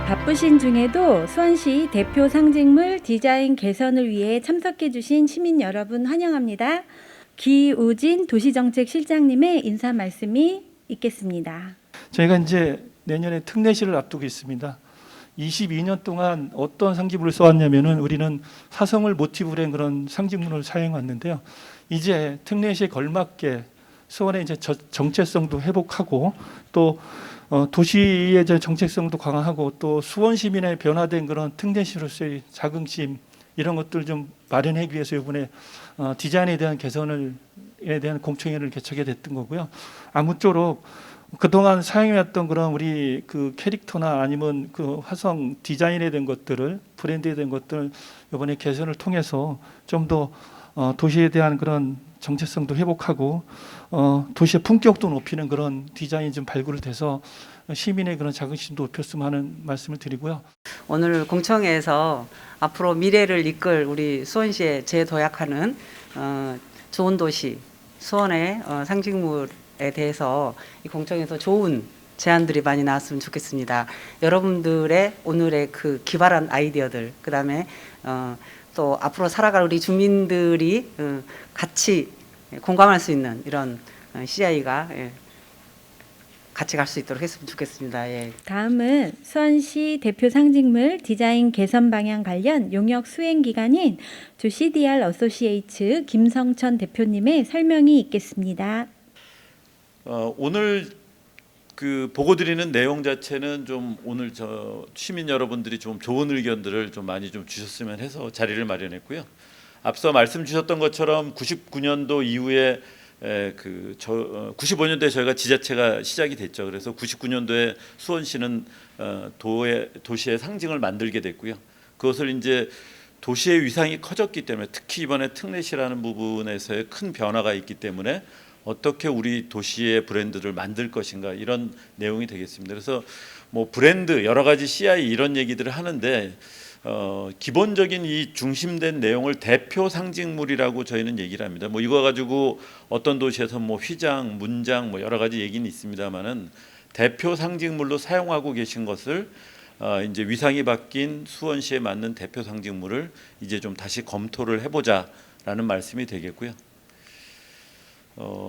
바쁘신 중에도 수원시 대표 상징물 디자인 개선을 위해 참석해 주신 시민 여러분 환영합니다. 기우진 도시정책실장님의 인사 말씀이 있겠습니다. 저희가 이제 내년에 특례시를 앞두고 있습니다. 22년 동안 어떤 상징물을 써왔냐면은 우리는 화성을 모티브로 한 그런 상징물을 사용했는데요. 이제 특례시에 걸맞게 수원의 이제 정체성도 회복하고 또 도시의 정체성도 강화하고 또 수원 시민의 변화된 그런 특례시로서의 자긍심 이런 것들 좀 마련하기 위해서 이번에 디자인에 대한 개선에 대한 공청회를 개최하게 됐던 거고요. 아무쪼록 그동안 사용해왔던 그런 우리 그 캐릭터나 아니면 그 화성 디자인에 대한 것들을 브랜드에 대한 것들 이번에 개선을 통해서 좀 더 도시에 대한 그런 정체성도 회복하고 도시의 품격도 높이는 그런 디자인이 좀 발굴을 돼서 시민의 그런 자긍심도 높였으면 하는 말씀을 드리고요. 오늘 공청회에서 앞으로 미래를 이끌 우리 수원시에 재도약하는 좋은 도시 수원의 상징물에 대해서 이 공청회에서 좋은 제안들이 많이 나왔으면 좋겠습니다. 여러분들의 오늘의 그 기발한 아이디어들, 그다음에 또 앞으로 살아갈 우리 주민들이 같이 공감할 수 있는 이런 CI가 같이 갈 수 있도록 했으면 좋겠습니다. 예. 다음은 수원시 대표 상징물 디자인 개선 방향 관련 용역 수행 기관인 주 CDR 어소시에이츠 김성천 대표님의 설명이 있겠습니다. 오늘 그 보고 드리는 내용 자체는 좀 오늘 저 시민 여러분들이 좀 좋은 의견들을 좀 많이 좀 주셨으면 해서 자리를 마련했고요. 앞서 말씀 주셨던 것처럼 99년도 이후에 95년도에 저희가 지자체가 시작이 됐죠. 그래서 99년도에 수원시는 도시의 상징을 만들게 됐고요. 그것을 이제 도시의 위상이 커졌기 때문에 특히 이번에 특례시라는 부분에서의 큰 변화가 있기 때문에 어떻게 우리 도시의 브랜드를 만들 것인가 이런 내용이 되겠습니다. 그래서 뭐 브랜드 여러 가지 CI 이런 얘기들을 하는데 기본적인 이 중심된 내용을 대표 상징물이라고 저희는 얘기를 합니다. 뭐 이거 가지고 어떤 도시에서 뭐 휘장, 문장 뭐 여러 가지 얘기는 있습니다만은 대표 상징물로 사용하고 계신 것을 이제 위상이 바뀐 수원시에 맞는 대표 상징물을 이제 좀 다시 검토를 해보자라는 말씀이 되겠고요.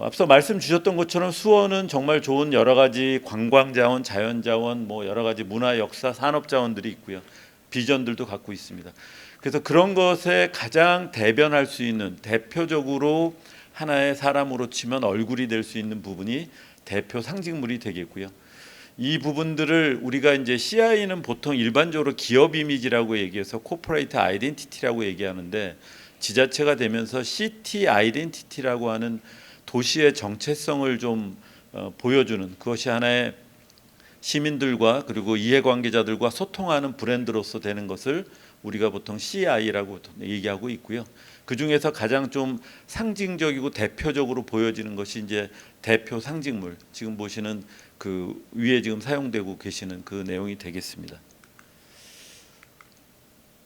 앞서 말씀 주셨던 것처럼 수원은 정말 좋은 여러 가지 관광 자원, 자연 자원, 뭐 여러 가지 문화, 역사, 산업 자원들이 있고요. 비전들도 갖고 있습니다. 그래서 그런 것에 가장 대변할 수 있는 대표적으로 하나의 사람으로 치면 얼굴이 될 수 있는 부분이 대표 상징물이 되겠고요. 이 부분들을 우리가 이제 CI는 보통 일반적으로 기업 이미지라고 얘기해서 코퍼레이트 아이덴티티라고 얘기하는데 지자체가 되면서 시티 아이덴티티라고 하는 도시의 정체성을 좀 보여주는 그것이 하나의 시민들과 그리고 이해관계자들과 소통하는 브랜드로서 되는 것을 우리가 보통 CI라고 얘기하고 있고요. 그 중에서 가장 좀 상징적이고 대표적으로 보여지는 것이 이제 대표 상징물. 지금 보시는 그 위에 지금 사용되고 계시는 그 내용이 되겠습니다.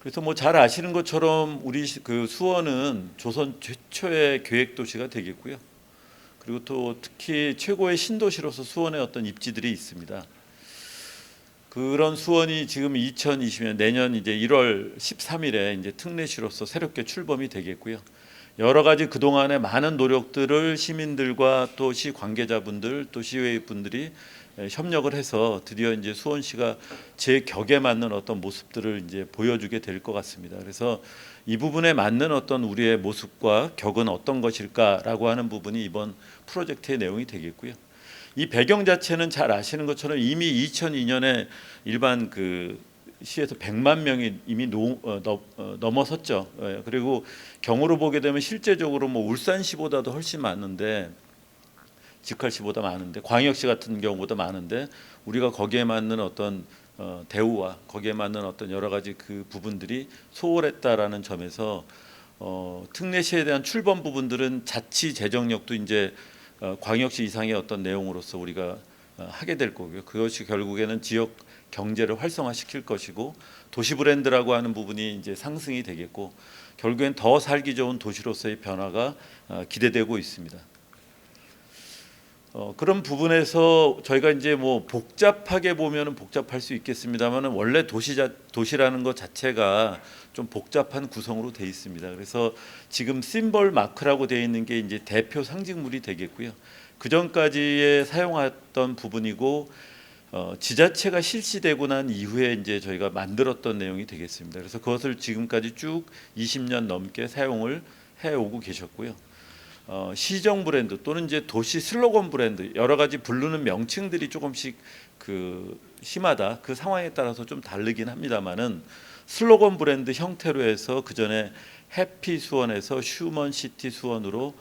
그래서 뭐 잘 아시는 것처럼 우리 그 수원은 조선 최초의 계획 도시가 되겠고요. 그리고 또 특히 최고의 신도시로서 수원의 어떤 입지들이 있습니다. 그런 수원이 지금 2020년 내년 이제 1월 13일에 이제 특례시로서 새롭게 출범이 되겠고요. 여러 가지 그동안의 많은 노력들을 시민들과 또 시 관계자분들 또 시의회 분들이 협력을 해서 드디어 이제 수원시가 제 격에 맞는 어떤 모습들을 이제 보여주게 될 것 같습니다. 그래서 이 부분에 맞는 어떤 우리의 모습과 격은 어떤 것일까라고 하는 부분이 이번 프로젝트의 내용이 되겠고요. 이 배경 자체는 잘 아시는 것처럼 이미 2002년에 일반 그 시에서 100만 명이 이미 넘어섰죠. 그리고 경우로 보게 되면 실제적으로 뭐 울산시보다도 훨씬 많은데 직할시보다 많은데 광역시 같은 경우보다 많은데 우리가 거기에 맞는 어떤 대우와 거기에 맞는 어떤 여러 가지 그 부분들이 소홀했다라는 점에서 특례시에 대한 출범 부분들은 자치 재정력도 이제 광역시 이상의 어떤 내용으로서 우리가 하게 될 거고요. 그것이 결국에는 지역 경제를 활성화시킬 것이고 도시 브랜드라고 하는 부분이 이제 상승이 되겠고 결국엔 더 살기 좋은 도시로서의 변화가 기대되고 있습니다. 그런 부분에서 저희가 이제 뭐 복잡하게 보면은 복잡할 수 있겠습니다만은 원래 도시라는 것 자체가 좀 복잡한 구성으로 돼 있습니다. 그래서 지금 심벌 마크라고 되어 있는 게 이제 대표 상징물이 되겠고요. 그 전까지에 사용했던 부분이고 지자체가 실시되고 난 이후에 이제 저희가 만들었던 내용이 되겠습니다. 그래서 그것을 지금까지 쭉 20년 넘게 사용을 해오고 계셨고요. 시정 브랜드 또는 이제 도시 슬로건 브랜드 여러 가지 부르는 명칭들이 조금씩 그 시마다 그 상황에 따라서 좀 다르긴 합니다만은 슬로건 브랜드 형태로 해서 그 전에 해피 수원에서 휴먼 시티 수원으로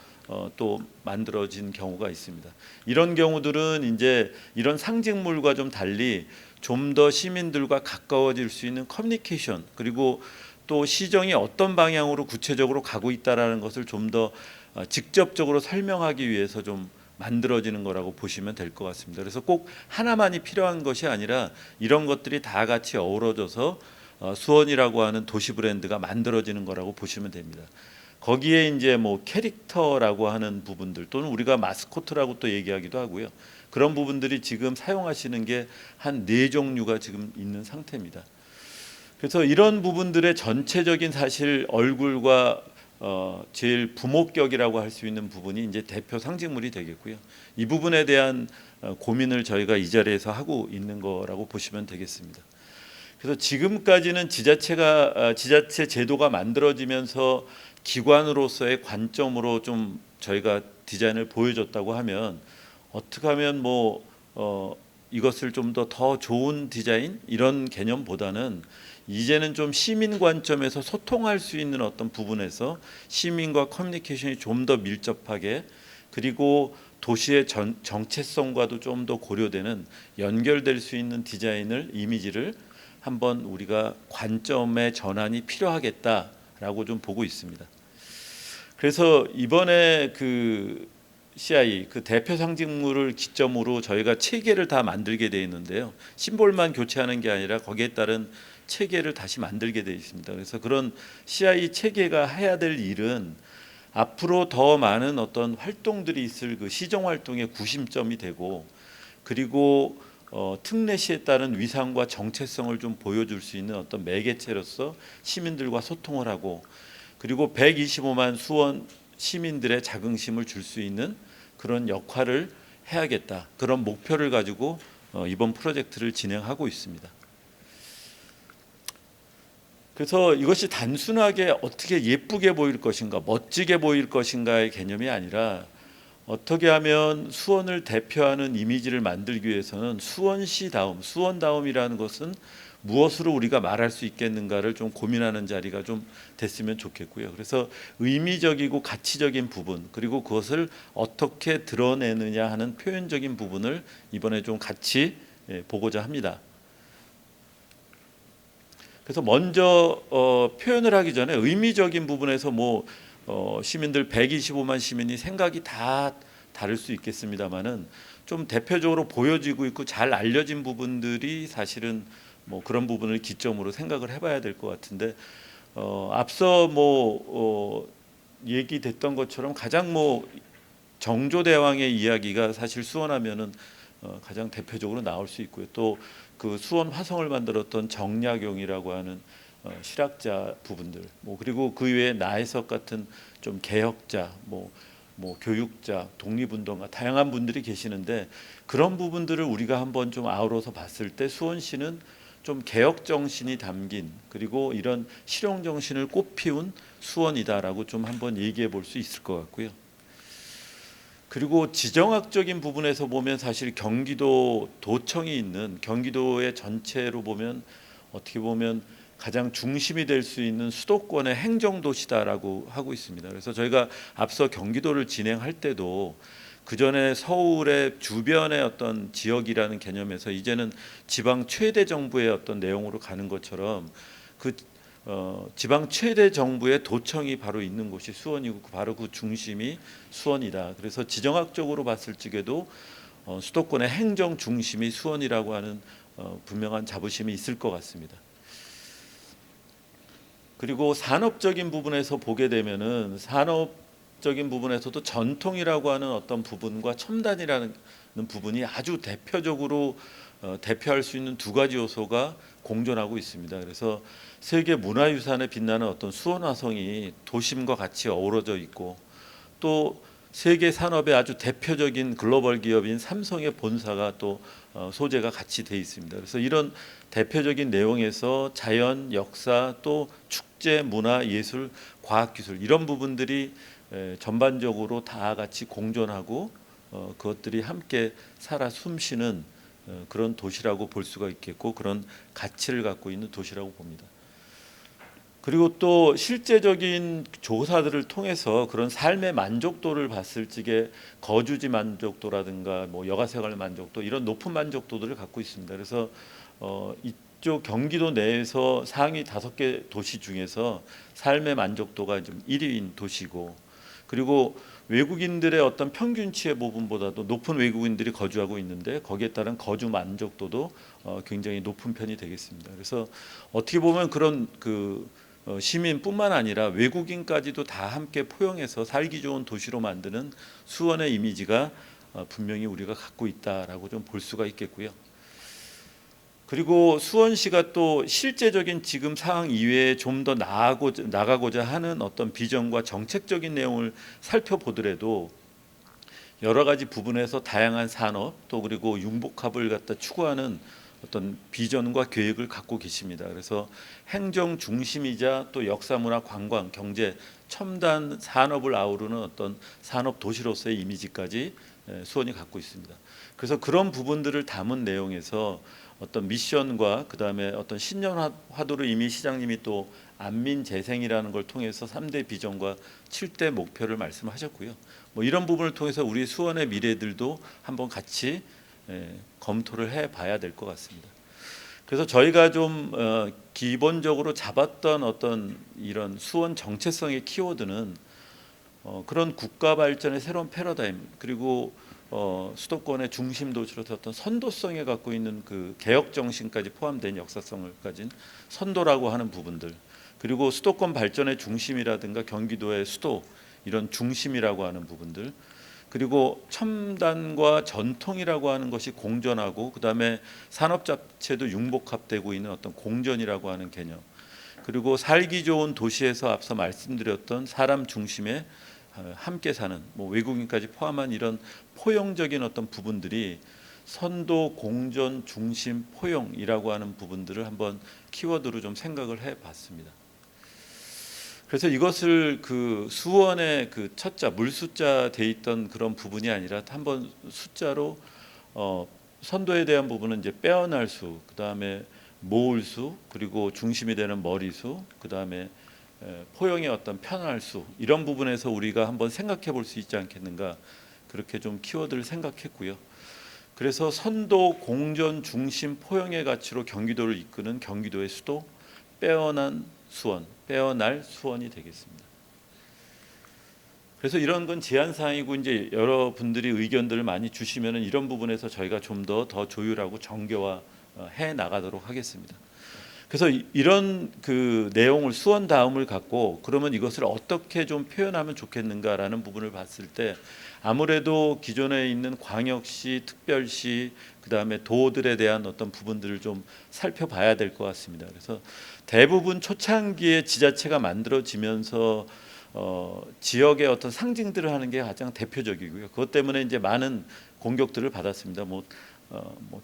또 만들어진 경우가 있습니다. 이런 경우들은 이제 이런 상징물과 좀 달리 좀 더 시민들과 가까워질 수 있는 커뮤니케이션 그리고 또 시정이 어떤 방향으로 구체적으로 가고 있다라는 것을 좀 더 직접적으로 설명하기 위해서 좀 만들어지는 거라고 보시면 될 것 같습니다. 그래서 꼭 하나만이 필요한 것이 아니라 이런 것들이 다 같이 어우러져서 수원이라고 하는 도시 브랜드가 만들어지는 거라고 보시면 됩니다. 거기에 이제 뭐 캐릭터라고 하는 부분들 또는 우리가 마스코트라고 또 얘기하기도 하고요. 그런 부분들이 지금 사용하시는 게 한 4종류가 지금 있는 상태입니다. 그래서 이런 부분들의 전체적인 사실 얼굴과 제일 부목격이라고 할 수 있는 부분이 이제 대표 상징물이 되겠고요. 이 부분에 대한 고민을 저희가 이 자리에서 하고 있는 거라고 보시면 되겠습니다. 그래서 지금까지는 지자체 제도가 만들어지면서 기관으로서의 관점으로 좀 저희가 디자인을 보여줬다고 하면 어떻게 하면 이것을 좀 더 좋은 디자인 이런 개념보다는 이제는 좀 시민 관점에서 소통할 수 있는 어떤 부분에서 시민과 커뮤니케이션이 좀 더 밀접하게 그리고 도시의 정체성과도 좀 더 고려되는 연결될 수 있는 디자인을 이미지를 한번 우리가 관점의 전환이 필요하겠다라고 좀 보고 있습니다. 그래서 이번에 그 CI 그 대표 상징물을 기점으로 저희가 체계를 다 만들게 되어 있는데요. 심볼만 교체하는 게 아니라 거기에 따른 체계를 다시 만들게 되어 있습니다. 그래서 그런 CI 체계가 해야 될 일은 앞으로 더 많은 어떤 활동들이 있을 그 시정 활동의 구심점이 되고 그리고 특례시에 따른 위상과 정체성을 좀 보여줄 수 있는 어떤 매개체로서 시민들과 소통을 하고 그리고 125만 수원 시민들의 자긍심을 줄 수 있는 그런 역할을 해야겠다. 그런 목표를 가지고 이번 프로젝트를 진행하고 있습니다. 그래서 이것이 단순하게 어떻게 예쁘게 보일 것인가, 멋지게 보일 것인가의 개념이 아니라 어떻게 하면 수원을 대표하는 이미지를 만들기 위해서는 수원시다움, 수원다움이라는 것은 무엇으로 우리가 말할 수 있겠는가를 좀 고민하는 자리가 좀 됐으면 좋겠고요. 그래서 의미적이고 가치적인 부분 그리고 그것을 어떻게 드러내느냐 하는 표현적인 부분을 이번에 좀 같이 보고자 합니다. 그래서 먼저 표현을 하기 전에 의미적인 부분에서 시민들 125만 시민이 생각이 다 다를 수 있겠습니다만은 좀 대표적으로 보여지고 있고 잘 알려진 부분들이 사실은 그런 부분을 기점으로 생각을 해봐야 될 것 같은데 앞서 얘기됐던 것처럼 가장 정조대왕의 이야기가 사실 수원하면은 가장 대표적으로 나올 수 있고요. 또 그 수원 화성을 만들었던 정약용이라고 하는 실학자 부분들, 그리고 그 외에 나혜석 같은 좀 개혁자, 교육자, 독립운동가 다양한 분들이 계시는데 그런 부분들을 우리가 한번 좀 아우러서 봤을 때 수원시는 좀 개혁 정신이 담긴 그리고 이런 실용 정신을 꽃피운 수원이다라고 좀 한번 얘기해 볼 수 있을 것 같고요. 그리고 지정학적인 부분에서 보면 사실 경기도 도청이 있는 경기도의 전체로 보면 어떻게 보면 가장 중심이 될 수 있는 수도권의 행정도시다라고 하고 있습니다. 그래서 저희가 앞서 경기도를 진행할 때도 그 전에 서울의 주변의 어떤 지역이라는 개념에서 이제는 지방 최대 정부의 어떤 내용으로 가는 것처럼 그 지방 최대 정부의 도청이 바로 있는 곳이 수원이고 바로 그 중심이 수원이다. 그래서 지정학적으로 봤을 적에도 수도권의 행정 중심이 수원이라고 하는 분명한 자부심이 있을 것 같습니다. 그리고 산업적인 부분에서 보게 되면은 산업 적인 부분에서도 전통이라고 하는 어떤 부분과 첨단이라는 부분이 아주 대표적으로 대표할 수 있는 두 가지 요소가 공존하고 있습니다. 그래서 세계 문화유산에 빛나는 어떤 수원화성이 도심과 같이 어우러져 있고, 또 세계 산업의 아주 대표적인 글로벌 기업인 삼성의 본사가 또 소재가 같이 돼 있습니다. 그래서 이런 대표적인 내용에서 자연, 역사, 또 축제, 문화, 예술, 과학기술 이런 부분들이 전반적으로 다 같이 공존하고 그것들이 함께 살아 숨쉬는 그런 도시라고 볼 수가 있겠고, 그런 가치를 갖고 있는 도시라고 봅니다. 그리고 또 실제적인 조사들을 통해서 그런 삶의 만족도를 봤을 적에 거주지 만족도라든가 뭐 여가생활 만족도 이런 높은 만족도들을 갖고 있습니다. 그래서 이쪽 경기도 내에서 상위 5개 도시 중에서 삶의 만족도가 좀 1위인 도시고, 그리고 외국인들의 어떤 평균치의 부분보다도 높은 외국인들이 거주하고 있는데 거기에 따른 거주 만족도도 굉장히 높은 편이 되겠습니다. 그래서 어떻게 보면 그런 시민뿐만 아니라 외국인까지도 다 함께 포용해서 살기 좋은 도시로 만드는 수원의 이미지가 분명히 우리가 갖고 있다라고 좀 볼 수가 있겠고요. 그리고 수원시가 또 실제적인 지금 상황 이외에 좀 더 나가고자 하는 어떤 비전과 정책적인 내용을 살펴보더라도 여러 가지 부분에서 다양한 산업 또 그리고 융복합을 갖다 추구하는 어떤 비전과 계획을 갖고 계십니다. 그래서 행정 중심이자 또 역사, 문화, 관광, 경제, 첨단 산업을 아우르는 어떤 산업 도시로서의 이미지까지 수원이 갖고 있습니다. 그래서 그런 부분들을 담은 내용에서 어떤 미션과 그다음에 어떤 신년 화두를 이미 시장님이 또 안민 재생이라는 걸 통해서 3대 비전과 7대 목표를 말씀하셨고요. 뭐 이런 부분을 통해서 우리 수원의 미래들도 한번 같이 검토를 해봐야 될 것 같습니다. 그래서 저희가 좀 기본적으로 잡았던 어떤 이런 수원 정체성의 키워드는 그런 국가 발전의 새로운 패러다임, 그리고 수도권의 중심 도시로서 어떤 선도성에 갖고 있는 그 개혁 정신까지 포함된 역사성을 가진 선도라고 하는 부분들, 그리고 수도권 발전의 중심이라든가 경기도의 수도 이런 중심이라고 하는 부분들, 그리고 첨단과 전통이라고 하는 것이 공존하고 그다음에 산업 자체도 융복합되고 있는 어떤 공존이라고 하는 개념, 그리고 살기 좋은 도시에서 앞서 말씀드렸던 사람 중심의 함께 사는 뭐 외국인까지 포함한 이런 포용적인 어떤 부분들이 선도, 공존, 중심, 포용이라고 하는 부분들을 한번 키워드로 좀 생각을 해봤습니다. 그래서 이것을 그 수원의 그 첫자 물숫자 돼 있던 그런 부분이 아니라 한번 숫자로 선도에 대한 부분은 이제 빼어날 수, 그다음에 모을 수, 그리고 중심이 되는 머리수, 그다음에 포용의 어떤 편할 수, 이런 부분에서 우리가 한번 생각해 볼 수 있지 않겠는가, 그렇게 좀 키워드를 생각했고요. 그래서 선도, 공존, 중심, 포용의 가치로 경기도를 이끄는 경기도의 수도, 빼어난 수원, 빼어날 수원이 되겠습니다. 그래서 이런 건 제한 사항이고 이제 여러분들이 의견들을 많이 주시면은 이런 부분에서 저희가 좀 더 조율하고 정교화 해 나가도록 하겠습니다. 그래서 이런 그 내용을 수원 다음을 갖고 그러면 이것을 어떻게 좀 표현하면 좋겠는가라는 부분을 봤을 때 아무래도 기존에 있는 광역시, 특별시, 그다음에 도들에 대한 어떤 부분들을 좀 살펴봐야 될 것 같습니다. 그래서 대부분 초창기에 지자체가 만들어지면서 지역의 어떤 상징들을 하는 게 가장 대표적이고요. 그것 때문에 이제 많은 공격들을 받았습니다. 뭐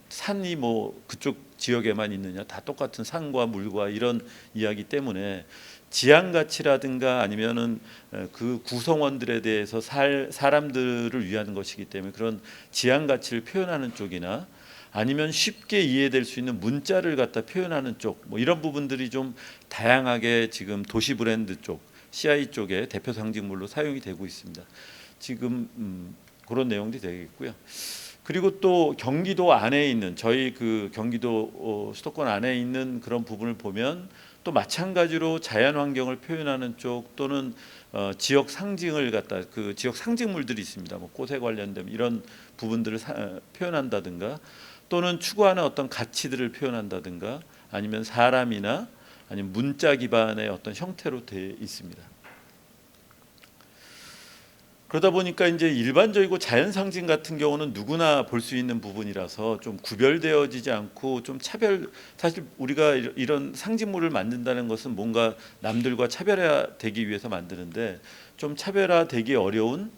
산이 뭐 그쪽 지역에만 있느냐, 다 똑같은 산과 물과 이런 이야기 때문에 지향 가치라든가 아니면은 그 구성원들에 대해서 사람들을 위한 것이기 때문에 그런 지향 가치를 표현하는 쪽이나 아니면 쉽게 이해될 수 있는 문자를 갖다 표현하는 쪽, 뭐 이런 부분들이 좀 다양하게 지금 도시 브랜드 쪽, CI 쪽에 대표 상징물로 사용이 되고 있습니다. 지금 그런 내용들이 되겠고요. 그리고 또 경기도 안에 있는 저희 그 경기도 수도권 안에 있는 그런 부분을 보면 또 마찬가지로 자연 환경을 표현하는 쪽 또는 지역 상징을 갖다 그 지역 상징물들이 있습니다. 뭐 꽃에 관련된 이런 부분들을 표현한다든가 또는 추구하는 어떤 가치들을 표현한다든가 아니면 사람이나 아니면 문자 기반의 어떤 형태로 되어 있습니다. 그러다 보니까 이제 일반적이고 자연 상징 같은 경우는 누구나 볼 수 있는 부분이라서 좀 구별되어지지 않고 좀 사실 우리가 이런 상징물을 만든다는 것은 뭔가 남들과 차별화되기 위해서 만드는데 좀 차별화되기 어려운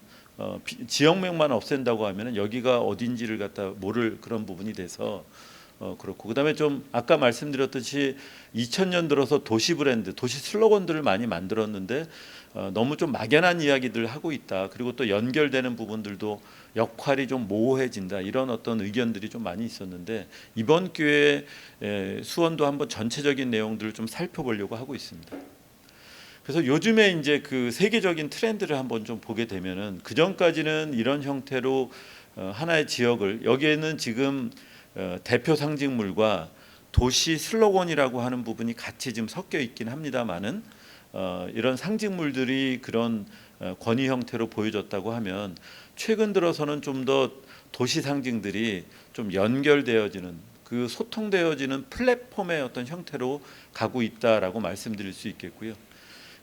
지역명만 없앤다고 하면은 여기가 어딘지를 갖다 모를 그런 부분이 돼서 그렇고, 그다음에 좀 아까 말씀드렸듯이 2000년 들어서 도시 브랜드, 도시 슬로건들을 많이 만들었는데 너무 좀 막연한 이야기들 하고 있다. 그리고 또 연결되는 부분들도 역할이 좀 모호해진다. 이런 어떤 의견들이 좀 많이 있었는데 이번 기회에 수원도 한번 전체적인 내용들을 좀 살펴보려고 하고 있습니다. 그래서 요즘에 이제 그 세계적인 트렌드를 한번 좀 보게 되면은 그 전까지는 이런 형태로 하나의 지역을, 여기에는 지금 대표 상징물과 도시 슬로건이라고 하는 부분이 같이 지금 섞여 있긴 합니다만은 이런 상징물들이 그런 권위 형태로 보여졌다고 하면 최근 들어서는 좀 더 도시 상징들이 좀 연결되어지는, 그 소통되어지는 플랫폼의 어떤 형태로 가고 있다라고 말씀드릴 수 있겠고요.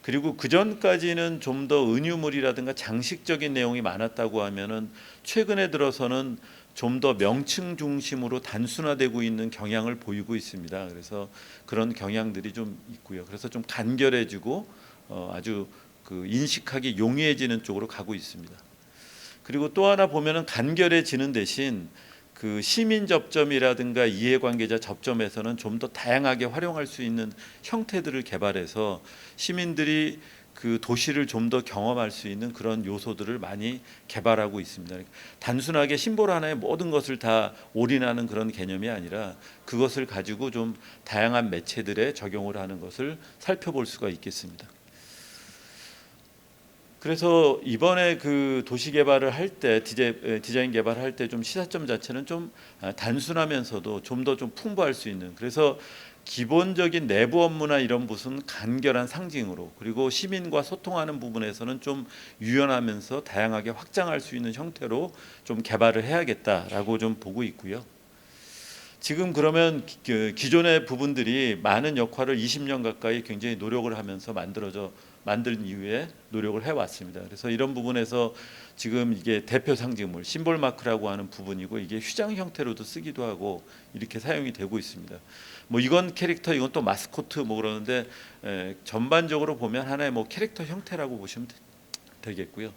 그리고 그 전까지는 좀 더 은유물이라든가 장식적인 내용이 많았다고 하면은 최근에 들어서는 좀 더 명칭 중심으로 단순화되고 있는 경향을 보이고 있습니다. 그래서 그런 경향들이 좀 있고요. 그래서 좀 간결해지고 아주 그 인식하기 용이해지는 쪽으로 가고 있습니다. 그리고 또 하나 보면은 간결해지는 대신 그 시민 접점이라든가 이해관계자 접점에서는 좀 더 다양하게 활용할 수 있는 형태들을 개발해서 시민들이 그 도시를 좀 더 경험할 수 있는 그런 요소들을 많이 개발하고 있습니다. 단순하게 심볼 하나에 모든 것을 다 올인하는 그런 개념이 아니라 그것을 가지고 좀 다양한 매체들에 적용을 하는 것을 살펴볼 수가 있겠습니다. 그래서 이번에 그 도시 개발을 할 때, 디자인 개발을 할 때 좀 시사점 자체는 좀 단순하면서도 좀 더 좀 풍부할 수 있는, 그래서 기본적인 내부 업무나 이런 부분은 간결한 상징으로, 그리고 시민과 소통하는 부분에서는 좀 유연하면서 다양하게 확장할 수 있는 형태로 좀 개발을 해야겠다라고 좀 보고 있고요. 지금 그러면 기존의 부분들이 많은 역할을 20년 가까이 굉장히 노력을 하면서 만든 이후에 노력을 해왔습니다. 그래서 이런 부분에서 지금 이게 대표 상징물, 심볼 마크라고 하는 부분이고, 이게 휘장 형태로도 쓰기도 하고 이렇게 사용이 되고 있습니다. 뭐 이건 캐릭터, 이건 또 마스코트 뭐 그러는데 전반적으로 보면 하나의 뭐 캐릭터 형태라고 보시면 되겠고요.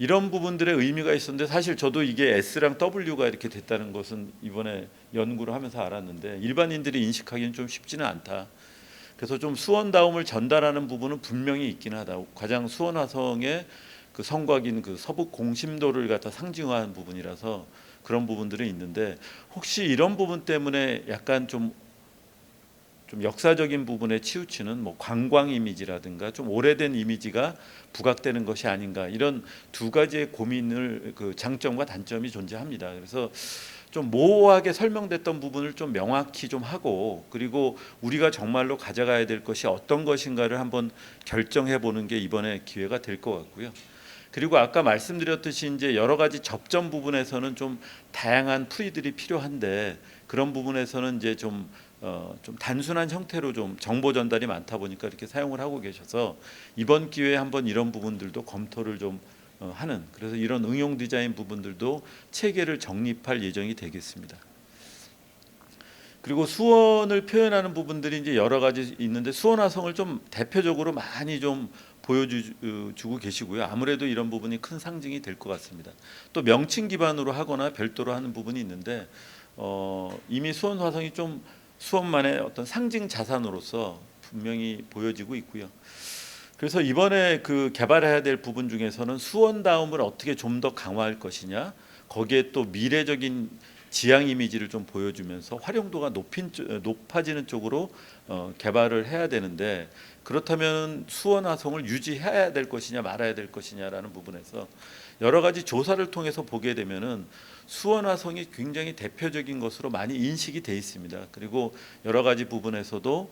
이런 부분들의 의미가 있었는데 사실 저도 이게 S랑 W가 이렇게 됐다는 것은 이번에 연구를 하면서 알았는데 일반인들이 인식하기는 좀 쉽지는 않다. 그래서 좀 수원다움을 전달하는 부분은 분명히 있긴 하다. 가장 수원화성의 그 성곽인 그 서북 공심도를 갖다 상징화한 부분이라서 그런 부분들이 있는데, 혹시 이런 부분 때문에 약간 좀 역사적인 부분에 치우치는 뭐 관광 이미지라든가 좀 오래된 이미지가 부각되는 것이 아닌가, 이런 두 가지의 고민을, 그 장점과 단점이 존재합니다. 그래서 좀 모호하게 설명됐던 부분을 좀 명확히 좀 하고, 그리고 우리가 정말로 가져가야 될 것이 어떤 것인가를 한번 결정해 보는 게 이번에 기회가 될 것 같고요. 그리고 아까 말씀드렸듯이 이제 여러 가지 접점 부분에서는 좀 다양한 풀이들이 필요한데, 그런 부분에서는 이제 좀 단순한 형태로 좀 정보 전달이 많다 보니까 이렇게 사용을 하고 계셔서 이번 기회에 한번 이런 부분들도 검토를 좀 하는, 그래서 이런 응용 디자인 부분들도 체계를 정립할 예정이 되겠습니다. 그리고 수원을 표현하는 부분들이 이제 여러 가지 있는데 수원화성을 좀 대표적으로 많이 좀 보여주고 계시고요. 아무래도 이런 부분이 큰 상징이 될 것 같습니다. 또 명칭 기반으로 하거나 별도로 하는 부분이 있는데 이미 수원화성이 좀 수원만의 어떤 상징 자산으로서 분명히 보여지고 있고요. 그래서 이번에 그 개발해야 될 부분 중에서는 수원다움을 어떻게 좀 더 강화할 것이냐, 거기에 또 미래적인 지향 이미지를 좀 보여주면서 활용도가 높아지는 쪽으로 개발을 해야 되는데, 그렇다면 수원화성을 유지해야 될 것이냐 말아야 될 것이냐라는 부분에서 여러 가지 조사를 통해서 보게 되면은 수원화성이 굉장히 대표적인 것으로 많이 인식이 돼 있습니다. 그리고 여러 가지 부분에서도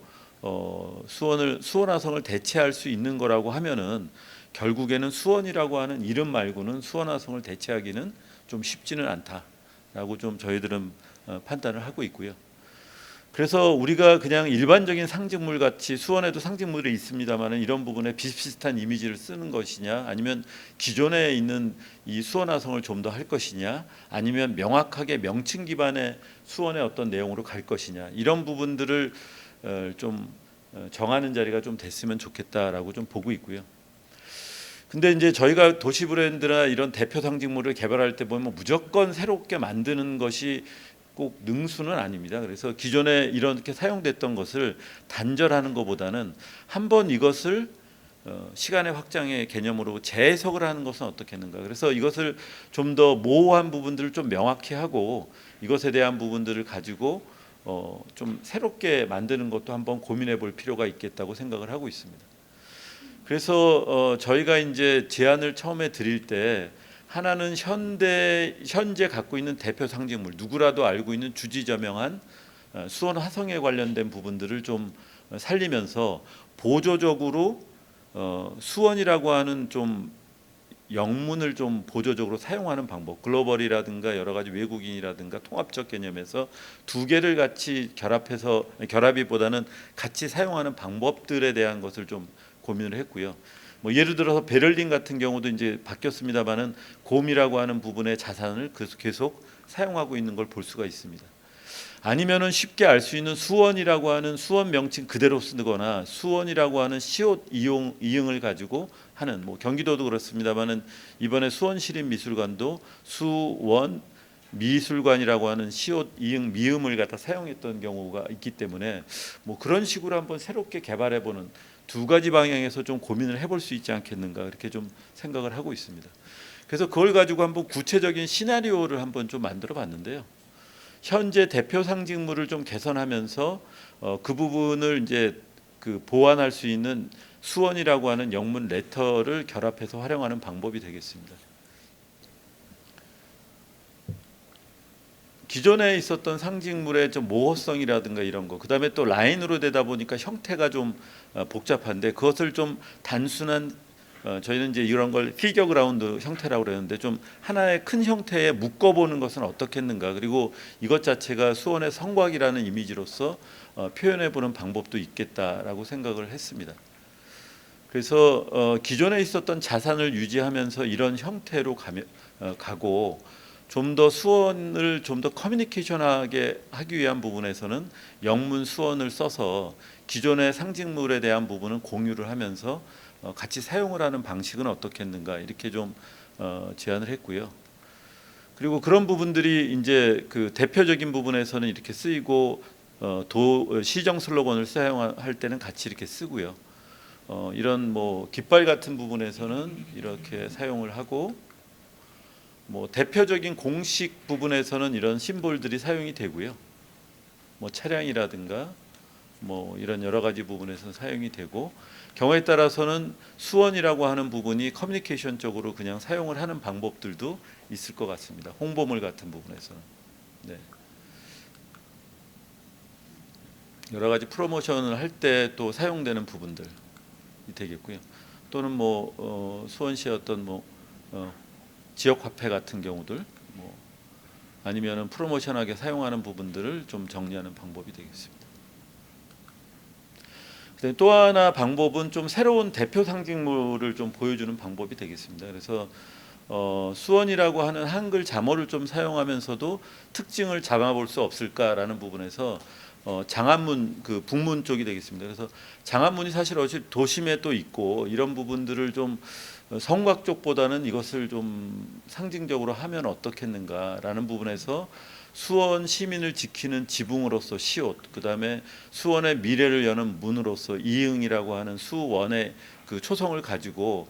수원화성을 대체할 수 있는 거라고 하면은 결국에는 수원이라고 하는 이름 말고는 수원화성을 대체하기는 좀 쉽지는 않다라고 좀 저희들은 판단을 하고 있고요. 그래서 우리가 그냥 일반적인 상징물 같이 수원에도 상징물이 있습니다만은 이런 부분에 비슷비슷한 이미지를 쓰는 것이냐, 아니면 기존에 있는 이 수원 화성을 좀 더 할 것이냐, 아니면 명확하게 명칭 기반의 수원의 어떤 내용으로 갈 것이냐, 이런 부분들을 좀 정하는 자리가 좀 됐으면 좋겠다라고 좀 보고 있고요. 근데 이제 저희가 도시 브랜드나 이런 대표 상징물을 개발할 때 보면 무조건 새롭게 만드는 것이 꼭 능수는 아닙니다. 그래서 기존에 이렇게 사용됐던 것을 단절하는 것보다는 한번 이것을 시간의 확장의 개념으로 재해석을 하는 것은 어떻겠는가. 그래서 이것을 좀 더 모호한 부분들을 좀 명확히 하고 이것에 대한 부분들을 가지고 좀 새롭게 만드는 것도 한번 고민해 볼 필요가 있겠다고 생각을 하고 있습니다. 그래서 저희가 이제 제안을 처음에 드릴 때 하나는 현재 갖고 있는 대표 상징물, 누구라도 알고 있는 주지저명한 수원 화성에 관련된 부분들을 좀 살리면서 보조적으로 수원이라고 하는 좀 영문을 좀 보조적으로 사용하는 방법, 글로벌이라든가 여러 가지 외국인이라든가 통합적 개념에서 두 개를 같이 결합이보다는 같이 사용하는 방법들에 대한 것을 좀 고민을 했고요. 뭐 예를 들어서 베를린 같은 경우도 이제 바뀌었습니다만은 곰이라고 하는 부분의 자산을 계속 사용하고 있는 걸 볼 수가 있습니다. 아니면은 쉽게 알 수 있는 수원이라고 하는 수원 명칭 그대로 쓰거나 수원이라고 하는 시옷 이응을 가지고 하는, 뭐 경기도도 그렇습니다만은 이번에 수원시립미술관도 수원 미술관이라고 하는 시옷 이응 미음을 갖다 사용했던 경우가 있기 때문에 뭐 그런 식으로 한번 새롭게 개발해보는 두 가지 방향에서 좀 고민을 해볼 수 있지 않겠는가, 그렇게 좀 생각을 하고 있습니다. 그래서 그걸 가지고 한번 구체적인 시나리오를 한번 좀 만들어 봤는데요. 현재 대표 상징물을 좀 개선하면서 그 부분을 이제 그 보완할 수 있는 수원이라고 하는 영문 레터를 결합해서 활용하는 방법이 되겠습니다. 기존에 있었던 상징물의 좀 모호성이라든가 이런 거, 그다음에 또 라인으로 되다 보니까 형태가 좀 복잡한데 그것을 좀 단순한 저희는 이제 이런 걸 피겨 그라운드 형태라고 그러는데 좀 하나의 큰 형태에 묶어보는 것은 어떻겠는가, 그리고 이것 자체가 수원의 성곽이라는 이미지로서 표현해보는 방법도 있겠다라고 생각을 했습니다. 그래서 기존에 있었던 자산을 유지하면서 이런 형태로 가고 좀 더 수원을 좀 더 커뮤니케이션하게 하기 위한 부분에서는 영문 수원을 써서 기존의 상징물에 대한 부분은 공유를 하면서 같이 사용을 하는 방식은 어떻겠는가, 이렇게 좀 제안을 했고요. 그리고 그런 부분들이 이제 그 대표적인 부분에서는 이렇게 쓰이고 시정 슬로건을 사용할 때는 같이 이렇게 쓰고요. 이런 뭐 깃발 같은 부분에서는 이렇게 사용을 하고, 뭐 대표적인 공식 부분에서는 이런 심볼들이 사용이 되고요. 뭐 차량이라든가 뭐 이런 여러 가지 부분에서 사용이 되고, 경우에 따라서는 수원이라고 하는 부분이 커뮤니케이션적으로 그냥 사용을 하는 방법들도 있을 것 같습니다. 홍보물 같은 부분에서는. 네. 여러 가지 프로모션을 할 때 또 사용되는 부분들이 되겠고요. 또는 뭐 수원시의 어떤 뭐 지역 화폐 같은 경우들, 뭐 아니면은 프로모션하게 사용하는 부분들을 좀 정리하는 방법이 되겠습니다. 또 하나 방법은 좀 새로운 대표 상징물을 좀 보여주는 방법이 되겠습니다. 그래서 수원이라고 하는 한글 자모를 좀 사용하면서도 특징을 잡아볼 수 없을까라는 부분에서 장안문, 그 북문 쪽이 되겠습니다. 그래서 장안문이 사실 도심에 또 있고 이런 부분들을 좀 성곽 쪽보다는 이것을 좀 상징적으로 하면 어떻겠는가라는 부분에서 수원 시민을 지키는 지붕으로서 시옷, 그다음에 수원의 미래를 여는 문으로서 이응이라고 하는 수원의 그 초성을 가지고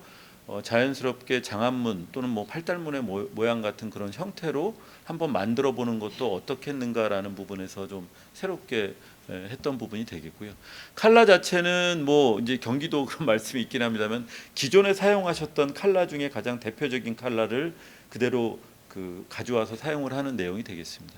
자연스럽게 장안문 또는 뭐 팔달문의 모양 같은 그런 형태로 한번 만들어 보는 것도 어떻겠는가라는 부분에서 좀 새롭게 했던 부분이 되겠고요. 칼라 자체는 뭐 이제 경기도 그런 말씀이 있긴 합니다만 기존에 사용하셨던 칼라 중에 가장 대표적인 칼라를 그대로 가져와서 사용을 하는 내용이 되겠습니다.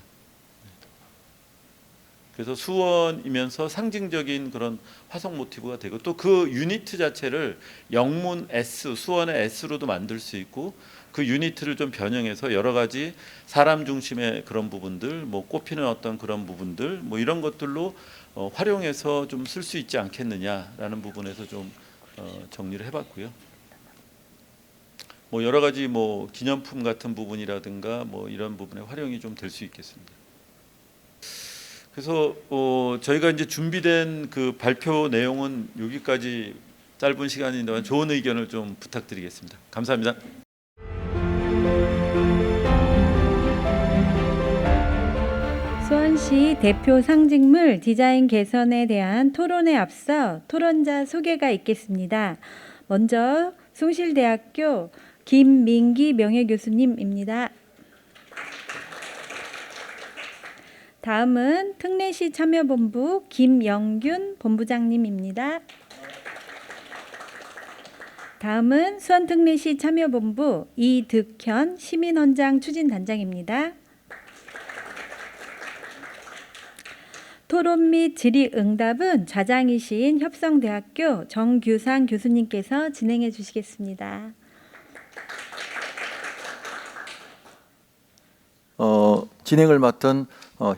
그래서 수원이면서 상징적인 그런 화성 모티브가 되고 또 그 유니트 자체를 영문 S, 수원의 S로도 만들 수 있고 그 유니트를 좀 변형해서 여러 가지 사람 중심의 그런 부분들, 뭐 꽃피는 어떤 그런 부분들, 뭐 이런 것들로 활용해서 좀 쓸 수 있지 않겠느냐라는 부분에서 좀 정리를 해봤고요. 뭐 여러 가지 뭐 기념품 같은 부분이라든가 뭐 이런 부분에 활용이 좀 될 수 있겠습니다. 그래서 저희가 이제 준비된 그 발표 내용은 여기까지 짧은 시간인데 좋은 의견을 좀 부탁드리겠습니다. 감사합니다. 수원시 대표 상징물 디자인 개선에 대한 토론에 앞서 토론자 소개가 있겠습니다. 먼저 숭실대학교 김민기 명예교수님입니다. 다음은 특례시 참여본부 김영균 본부장님입니다. 다음은 수원특례시 참여본부 이득현 시민헌장 추진단장입니다. 토론 및 질의응답은 좌장이신 협성대학교 정규상 교수님께서 진행해 주시겠습니다. 진행을 맡은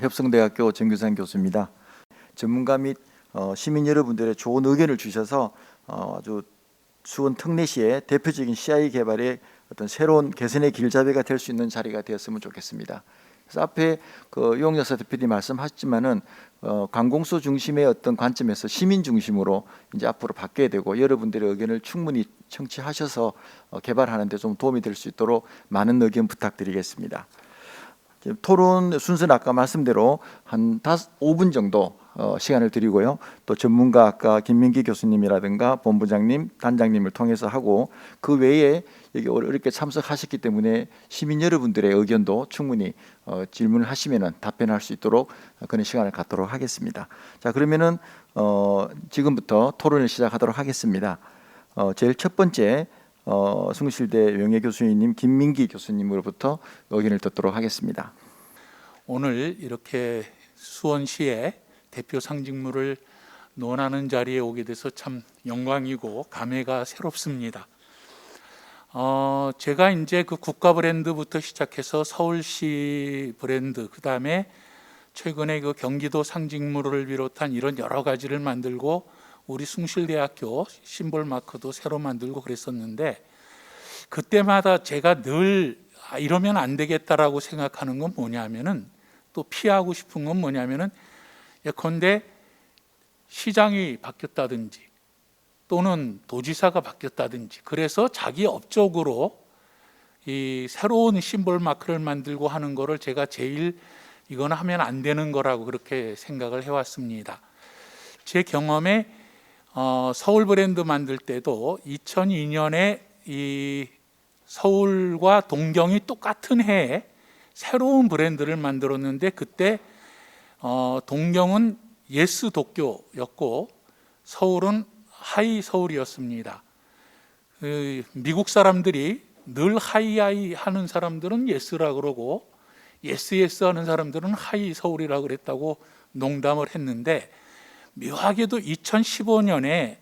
협성대학교 정규상 교수입니다. 전문가 및 시민 여러분들의 좋은 의견을 주셔서 아주 수원 특례시의 대표적인 CI 개발의 어떤 새로운 개선의 길잡이가 될 수 있는 자리가 되었으면 좋겠습니다. 그래서 앞에 유홍여사 대표님 말씀하셨지만은 관공서 중심의 어떤 관점에서 시민 중심으로 이제 앞으로 바뀌어야 되고 여러분들의 의견을 충분히 청취하셔서 개발하는 데 좀 도움이 될 수 있도록 많은 의견 부탁드리겠습니다. 토론 순서는 아까 말씀대로 한 5분 정도 시간을 드리고요. 또 전문가 아까 김민기 교수님이라든가 본부장님, 단장님을 통해서 하고 그 외에 여기 어렵게 참석하셨기 때문에 시민 여러분들의 의견도 충분히 질문을 하시면은 답변할 수 있도록 그런 시간을 갖도록 하겠습니다. 자, 그러면은 지금부터 토론을 시작하도록 하겠습니다. 제일 첫 번째 숭실대 명예교수님 김민기 교수님으로부터 의견을 듣도록 하겠습니다. 오늘 이렇게 수원시의 대표 상징물을 논하는 자리에 오게 돼서 참 영광이고 감회가 새롭습니다. 제가 이제 그 국가 브랜드부터 시작해서 서울시 브랜드, 그 다음에 최근에 그 경기도 상징물을 비롯한 이런 여러 가지를 만들고 우리 숭실대학교 심볼 마크도 새로 만들고 그랬었는데 그때마다 제가 늘 이러면 안 되겠다라고 생각하는 건 뭐냐면은 또 피하고 싶은 건 뭐냐면은 예컨대 시장이 바뀌었다든지 또는 도지사가 바뀌었다든지 그래서 자기 업적으로 이 새로운 심볼 마크를 만들고 하는 거를 제가 제일 이거는 하면 안 되는 거라고 그렇게 생각을 해왔습니다. 제 경험에 서울 브랜드 만들 때도 2002년에 이 서울과 동경이 똑같은 해에 새로운 브랜드를 만들었는데 그때 동경은 예스 도쿄였고 서울은 하이 서울이었습니다. 미국 사람들이 늘 하이 하는 사람들은 예스라 그러고 예스 하는 사람들은 하이 서울이라 그랬다고 농담을 했는데 묘하게도 2015년에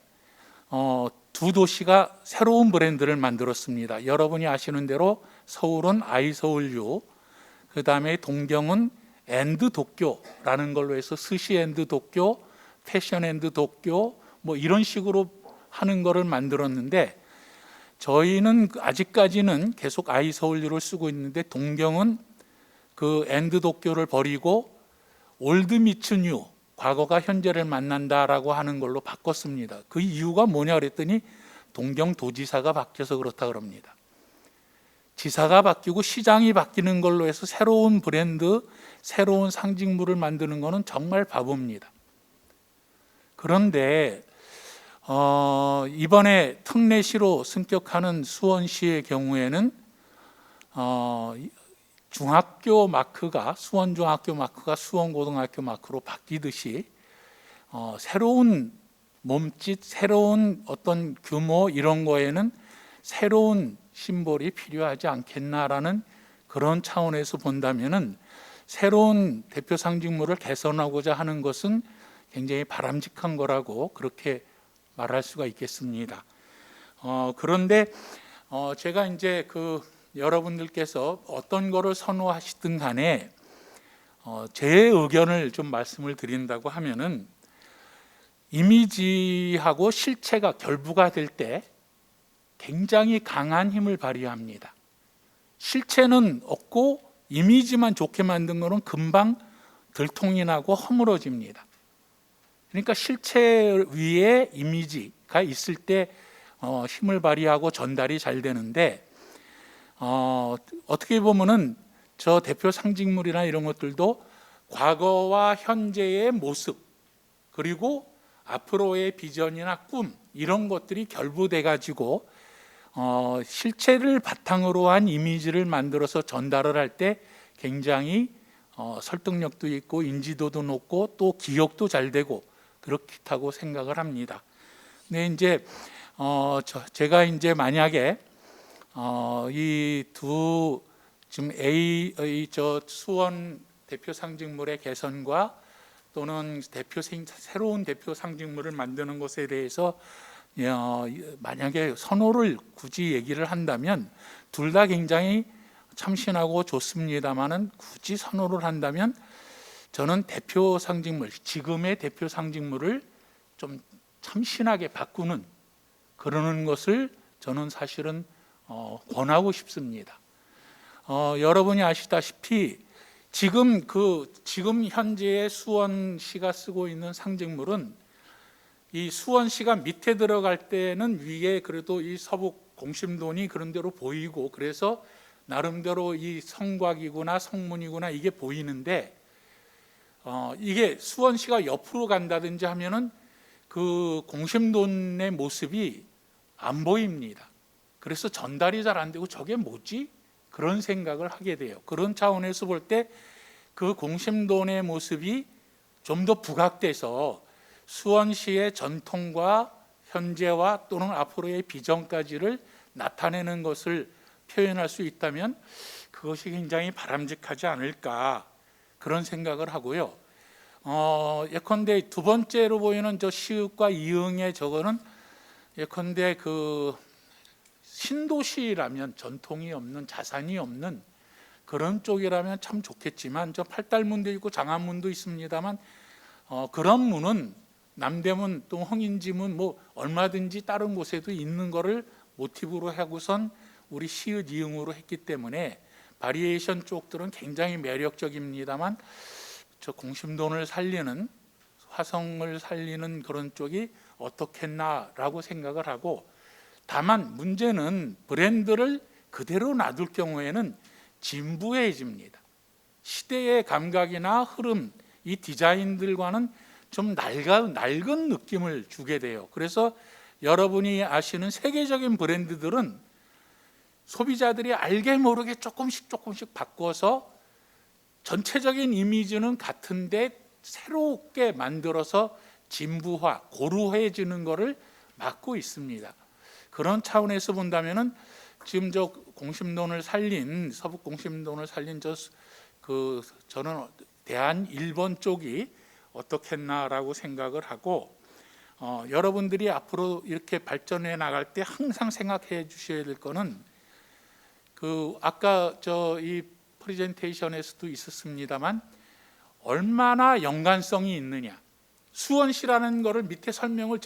두 도시가 새로운 브랜드를 만들었습니다. 여러분이 아시는 대로 서울은 아이서울유, 그 다음에 동경은 앤드 도쿄라는 걸로 해서 스시 앤드 도쿄, 패션 앤드 도쿄 뭐 이런 식으로 하는 거를 만들었는데 저희는 아직까지는 계속 아이서울유를 쓰고 있는데 동경은 그 앤드 도쿄를 버리고 올드 미츠 뉴, 과거가 현재를 만난다라고 하는 걸로 바꿨습니다. 그 이유가 뭐냐 그랬더니 동경도지사가 바뀌어서 그렇다 그럽니다. 지사가 바뀌고 시장이 바뀌는 걸로 해서 새로운 브랜드, 새로운 상징물을 만드는 것은 정말 바보입니다. 그런데 이번에 특례시로 승격하는 수원시의 경우에는 중학교 마크가 수원중학교 마크가 수원고등학교 마크로 바뀌듯이 새로운 몸짓, 새로운 어떤 규모 이런 거에는 새로운 심볼이 필요하지 않겠나라는 그런 차원에서 본다면은 새로운 대표 상징물을 개선하고자 하는 것은 굉장히 바람직한 거라고 그렇게 말할 수가 있겠습니다. 그런데 제가 이제 여러분들께서 어떤 거를 선호하시든 간에 제 의견을 좀 말씀을 드린다고 하면은 이미지하고 실체가 결부가 될 때 굉장히 강한 힘을 발휘합니다. 실체는 없고 이미지만 좋게 만든 거는 금방 들통이 나고 허물어집니다. 그러니까 실체 위에 이미지가 있을 때 힘을 발휘하고 전달이 잘 되는데 어떻게 보면은 저 대표 상징물이나 이런 것들도 과거와 현재의 모습 그리고 앞으로의 비전이나 꿈 이런 것들이 결부돼 가지고 실체를 바탕으로 한 이미지를 만들어서 전달을 할 때 굉장히 설득력도 있고 인지도도 높고 또 기억도 잘 되고 그렇다고 생각을 합니다. 근데 이제 제가 이제 만약에 이 두 지금 수원 대표 상징물의 개선과 또는 새로운 대표 상징물을 만드는 것에 대해서 만약에 선호를 굳이 얘기를 한다면 둘 다 굉장히 참신하고 좋습니다만은 굳이 선호를 한다면 저는 대표 상징물, 지금의 대표 상징물을 좀 참신하게 바꾸는 그러는 것을 저는 사실은 권하고 싶습니다. 여러분이 아시다시피 지금 현재의 수원시가 쓰고 있는 상징물은 이 수원시가 밑에 들어갈 때는 위에 그래도 이 서북 공심돈이 그런 대로 보이고 그래서 나름대로 이 성곽이구나 성문이구나 이게 보이는데 이게 수원시가 옆으로 간다든지 하면은 그 공심돈의 모습이 안 보입니다. 그래서 전달이 잘 안 되고 저게 뭐지? 그런 생각을 하게 돼요. 그런 차원에서 볼 때 그 공심돈의 모습이 좀 더 부각돼서 수원시의 전통과 현재와 또는 앞으로의 비전까지를 나타내는 것을 표현할 수 있다면 그것이 굉장히 바람직하지 않을까 그런 생각을 하고요. 예컨대 두 번째로 보이는 저 시읍과 이응의 저거는 예컨대 신도시라면 전통이 없는 자산이 없는 그런 쪽이라면 참 좋겠지만 저 팔달문도 있고 장안문도 있습니다만 그런 문은 남대문 또 흥인지문 뭐 얼마든지 다른 곳에도 있는 거를 모티브로 하고선 우리 시읍 이응으로 했기 때문에 바리에이션 쪽들은 굉장히 매력적입니다만 저 공심돈을 살리는 화성을 살리는 그런 쪽이 어떻겠나라고 생각을 하고 다만 문제는 브랜드를 그대로 놔둘 경우에는 진부해집니다. 시대의 감각이나 흐름, 이 디자인들과는 좀 낡은 느낌을 주게 돼요. 그래서 여러분이 아시는 세계적인 브랜드들은 소비자들이 알게 모르게 조금씩 바꿔서 전체적인 이미지는 같은데 새롭게 만들어서 진부화, 고루해지는 것을 막고 있습니다. 그런 차원에서 본다면은 지금 저 공심돈을 살린 서북 공심돈을 살린 저는 대한 일본 쪽이 어떻겠나라고 생각을 하고 여러분들이 앞으로 이렇게 발전해 나갈 때 항상 생각해 주셔야 될 거는 아까 이 프레젠테이션에서도 있었습니다만 얼마나 연관성이 있느냐. 수원시라는 거를 밑에 설명을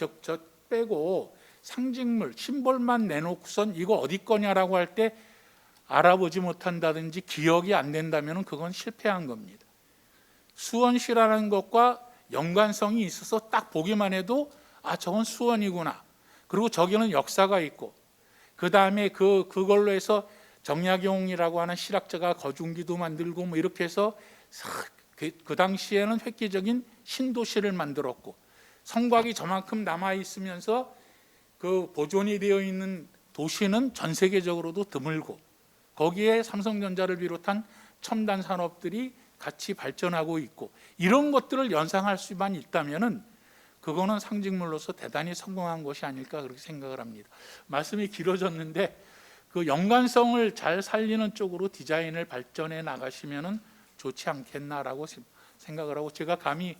빼고 상징물, 심볼만 내놓고선 이거 어디 거냐라고 할 때 알아보지 못한다든지 기억이 안 된다면 그건 실패한 겁니다. 수원시라는 것과 연관성이 있어서 딱 보기만 해도 저건 수원이구나. 그리고 저기는 역사가 있고 그 다음에 그걸로 해서 정약용이라고 하는 실학자가 거중기도 만들고 뭐 이렇게 해서 그 당시에는 획기적인 신도시를 만들었고 성곽이 저만큼 남아 있으면서 그 보존이 되어 있는 도시는 전 세계적으로도 드물고 거기에 삼성전자를 비롯한 첨단 산업들이 같이 발전하고 있고 이런 것들을 연상할 수만 있다면은 그거는 상징물로서 대단히 성공한 것이 아닐까 그렇게 생각을 합니다. 말씀이 길어졌는데 그 연관성을 잘 살리는 쪽으로 디자인을 발전해 나가시면은 좋지 않겠나라고 생각을 하고 제가 감히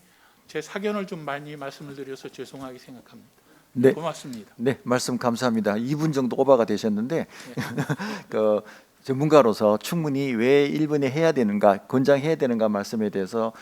제 사견을 좀 많이 말씀을 드려서 죄송하게 생각합니다. 네. 고맙습니다. 네, 말씀 감사합니다. 2분 정도 오버가 되셨는데 그 전문가로서 충분히 왜 1분에 해야 되는가, 권장해야 되는가 말씀에 대해서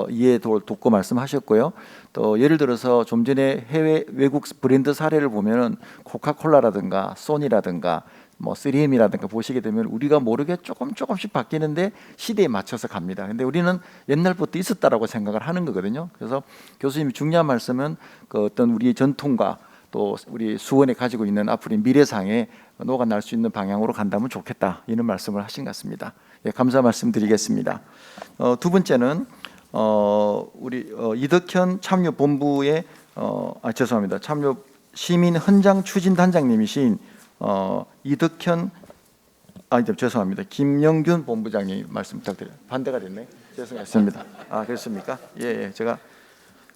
이해 돕고 말씀하셨고요. 또 예를 들어서 좀 전에 해외 외국 브랜드 사례를 보면은 코카콜라라든가 소니라든가 뭐 3M이라든가 보시게 되면 우리가 모르게 조금씩 바뀌는데 시대에 맞춰서 갑니다. 근데 우리는 옛날부터 있었다라고 생각을 하는 거거든요. 그래서 교수님이 중요한 말씀은 그 어떤 우리의 전통과 또 우리 수원에 가지고 있는 앞으로의 미래상에 녹아날 수 있는 방향으로 간다면 좋겠다, 이런 말씀을 하신 것 같습니다. 예, 감사 말씀드리겠습니다. 두 번째는 우리 이덕현 참여본부의 죄송합니다. 참여 시민 헌장 추진 단장님이신 이덕현 죄송합니다. 김영균 본부장님 말씀 부탁드려요. 반대가 됐네. 죄송했습니다. 그렇습니까? 예, 제가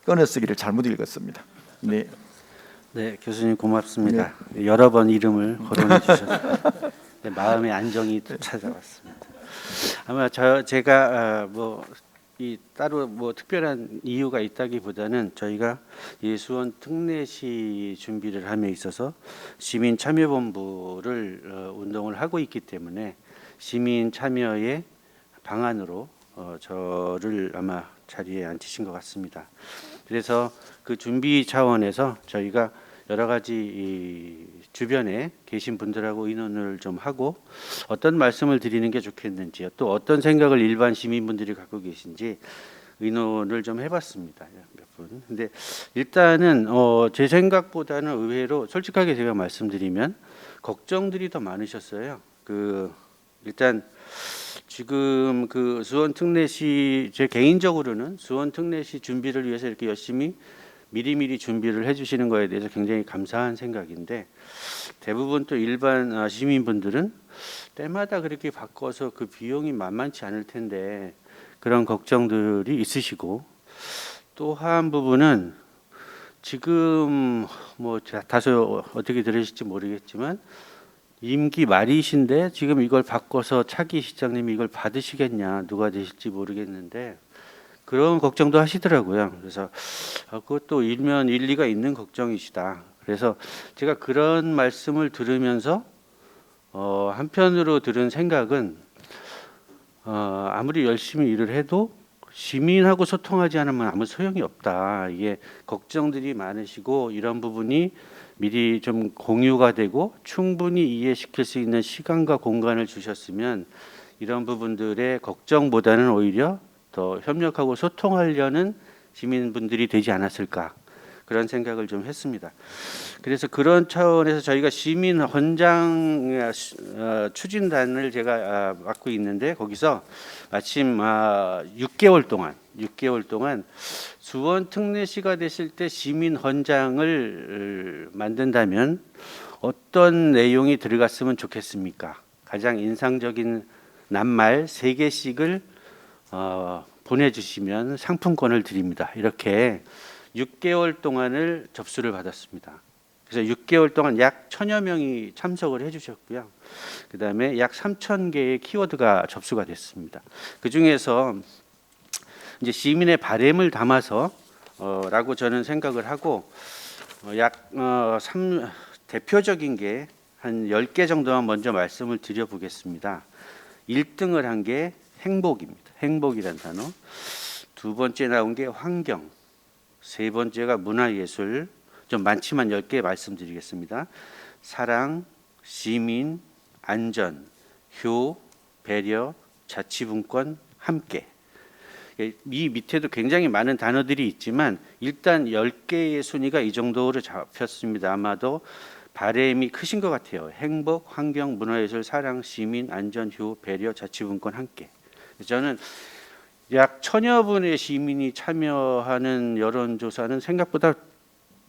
꺼내쓰기를 잘못 읽었습니다. 네. 네, 교수님 고맙습니다. 여러 번 이름을 거론해 주셔서 네, 마음의 안정이 또 찾아왔습니다. 아마 제가 이 따로 특별한 이유가 있다기보다는 저희가 이 수원 특례시 준비를 함에 있어서 시민 참여본부를 운동을 하고 있기 때문에 시민 참여의 방안으로 저를 아마 자리에 앉히신 것 같습니다. 그래서 그 준비 차원에서 저희가 여러 가지 이 주변에 계신 분들하고 의논을 좀 하고 어떤 말씀을 드리는 게 좋겠는지, 또 어떤 생각을 일반 시민분들이 갖고 계신지 의논을 좀 해봤습니다. 몇 분. 근데 일단은 제 생각보다는 의외로 솔직하게 제가 말씀드리면 걱정들이 더 많으셨어요. 일단 지금 그 수원 특례시, 제 개인적으로는 수원 특례시 준비를 위해서 이렇게 열심히 미리미리 준비를 해주시는 거에 대해서 굉장히 감사한 생각인데, 대부분 또 일반 시민분들은 때마다 그렇게 바꿔서 그 비용이 만만치 않을 텐데 그런 걱정들이 있으시고, 또 한 부분은 지금 다소 어떻게 들으실지 모르겠지만 임기 말이신데 지금 이걸 바꿔서 차기 시장님이 이걸 받으시겠냐, 누가 되실지 모르겠는데 그런 걱정도 하시더라고요. 그래서 그것도 일리가 있는 걱정이시다. 그래서 제가 그런 말씀을 들으면서 한편으로 들은 생각은 아무리 열심히 일을 해도 시민하고 소통하지 않으면 아무 소용이 없다. 이게 걱정들이 많으시고 이런 부분이 미리 좀 공유가 되고 충분히 이해시킬 수 있는 시간과 공간을 주셨으면 이런 부분들의 걱정보다는 오히려 더 협력하고 소통하려는 시민분들이 되지 않았을까, 그런 생각을 좀 했습니다. 그래서 그런 차원에서 저희가 시민 헌장 추진단을 제가 맡고 있는데, 거기서 마침 6개월 동안 수원 특례시가 됐을 때 시민 헌장을 만든다면 어떤 내용이 들어갔으면 좋겠습니까? 가장 인상적인 낱말 3개씩을 보내주시면 상품권을 드립니다. 이렇게 6개월 동안을 접수를 받았습니다. 그래서 6개월 동안 약 1000여 명이 참석을 해주셨고요. 그 다음에 약 3000개의 키워드가 접수가 됐습니다. 그 중에서 이제 시민의 바램을 담아서 라고 저는 생각을 하고 대표적인 게 한 10개 정도만 먼저 말씀을 드려보겠습니다. 1등을 한 게 행복입니다. 행복이란 단어. 두 번째 나온 게 환경. 세 번째가 문화예술. 좀 많지만 10개 말씀드리겠습니다. 사랑, 시민, 안전, 효, 배려, 자치분권, 함께. 이 밑에도 굉장히 많은 단어들이 있지만 일단 10개의 순위가 이 정도로 잡혔습니다. 아마도 바램이 크신 것 같아요. 행복, 환경, 문화예술, 사랑, 시민, 안전, 효, 배려, 자치분권, 함께. 저는 약 1000여 분의 시민이 참여하는 여론조사는 생각보다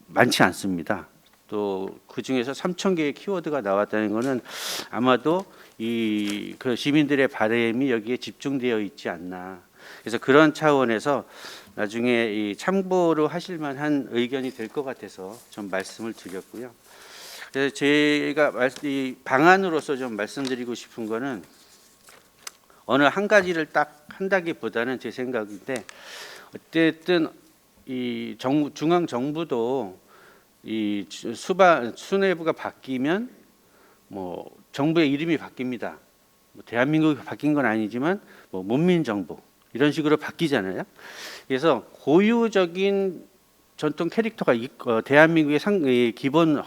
많지 않습니다. 또 그 중에서 3000개의 키워드가 나왔다는 것은 아마도 그 시민들의 바램이 여기에 집중되어 있지 않나. 그래서 그런 차원에서 나중에 이 참고로 하실 만한 의견이 될 것 같아서 좀 말씀을 드렸고요. 그래서 제가 이 방안으로서 좀 말씀드리고 싶은 거는 어느 한 가지를 딱 한다기보다는 제 생각인데 어쨌든 이 중앙 정부도 이 수뇌부가 바뀌면 뭐 정부의 이름이 바뀝니다. 뭐 대한민국이 바뀐 건 아니지만 뭐 문민정부 이런 식으로 바뀌잖아요. 그래서 고유적인 전통 캐릭터가 대한민국의 기본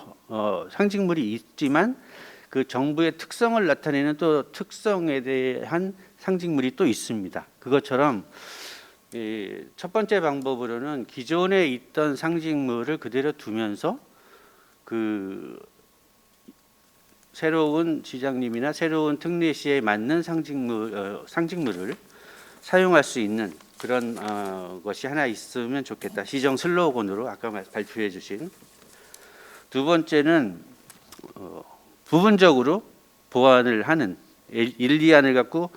상징물이 있지만 그 정부의 특성을 나타내는 또 특성에 대한 상징물이 또 있습니다. 그것처럼 첫 번째 방법으로는 기존에 있던 상징물을 그대로 두면서 그 새로운 시장님이나 새로운 특례시에 맞는 상징물을 사용할 수 있는 그런 것이 하나 있으면 좋겠다. 시정 슬로건으로 아까 발표해 주신. 두 번째는 부분적으로 보완을 하는 1~2안을 갖고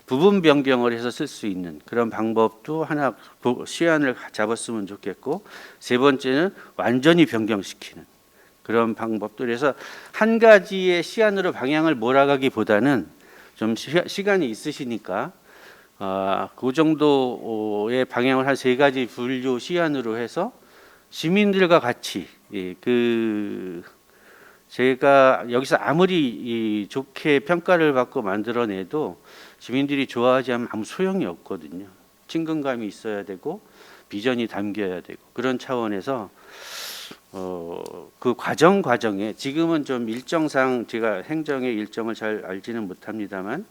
부분 변경을 해서 쓸 수 있는 그런 방법도 하나 시안을 잡았으면 좋겠고, 세 번째는 완전히 변경시키는 그런 방법도. 그래서 한 가지의 시안으로 방향을 몰아가기보다는 좀 시간이 있으시니까 그 정도의 방향을 한 3가지 분류 시안으로 해서 시민들과 같이 제가 여기서 아무리 좋게 평가를 받고 만들어내도 시민들이 좋아하지 않으면 아무 소용이 없거든요. 친근감이 있어야 되고 비전이 담겨야 되고, 그런 차원에서 그 과정에 지금은 좀 일정상 제가 행정의 일정을 잘 알지는 못합니다만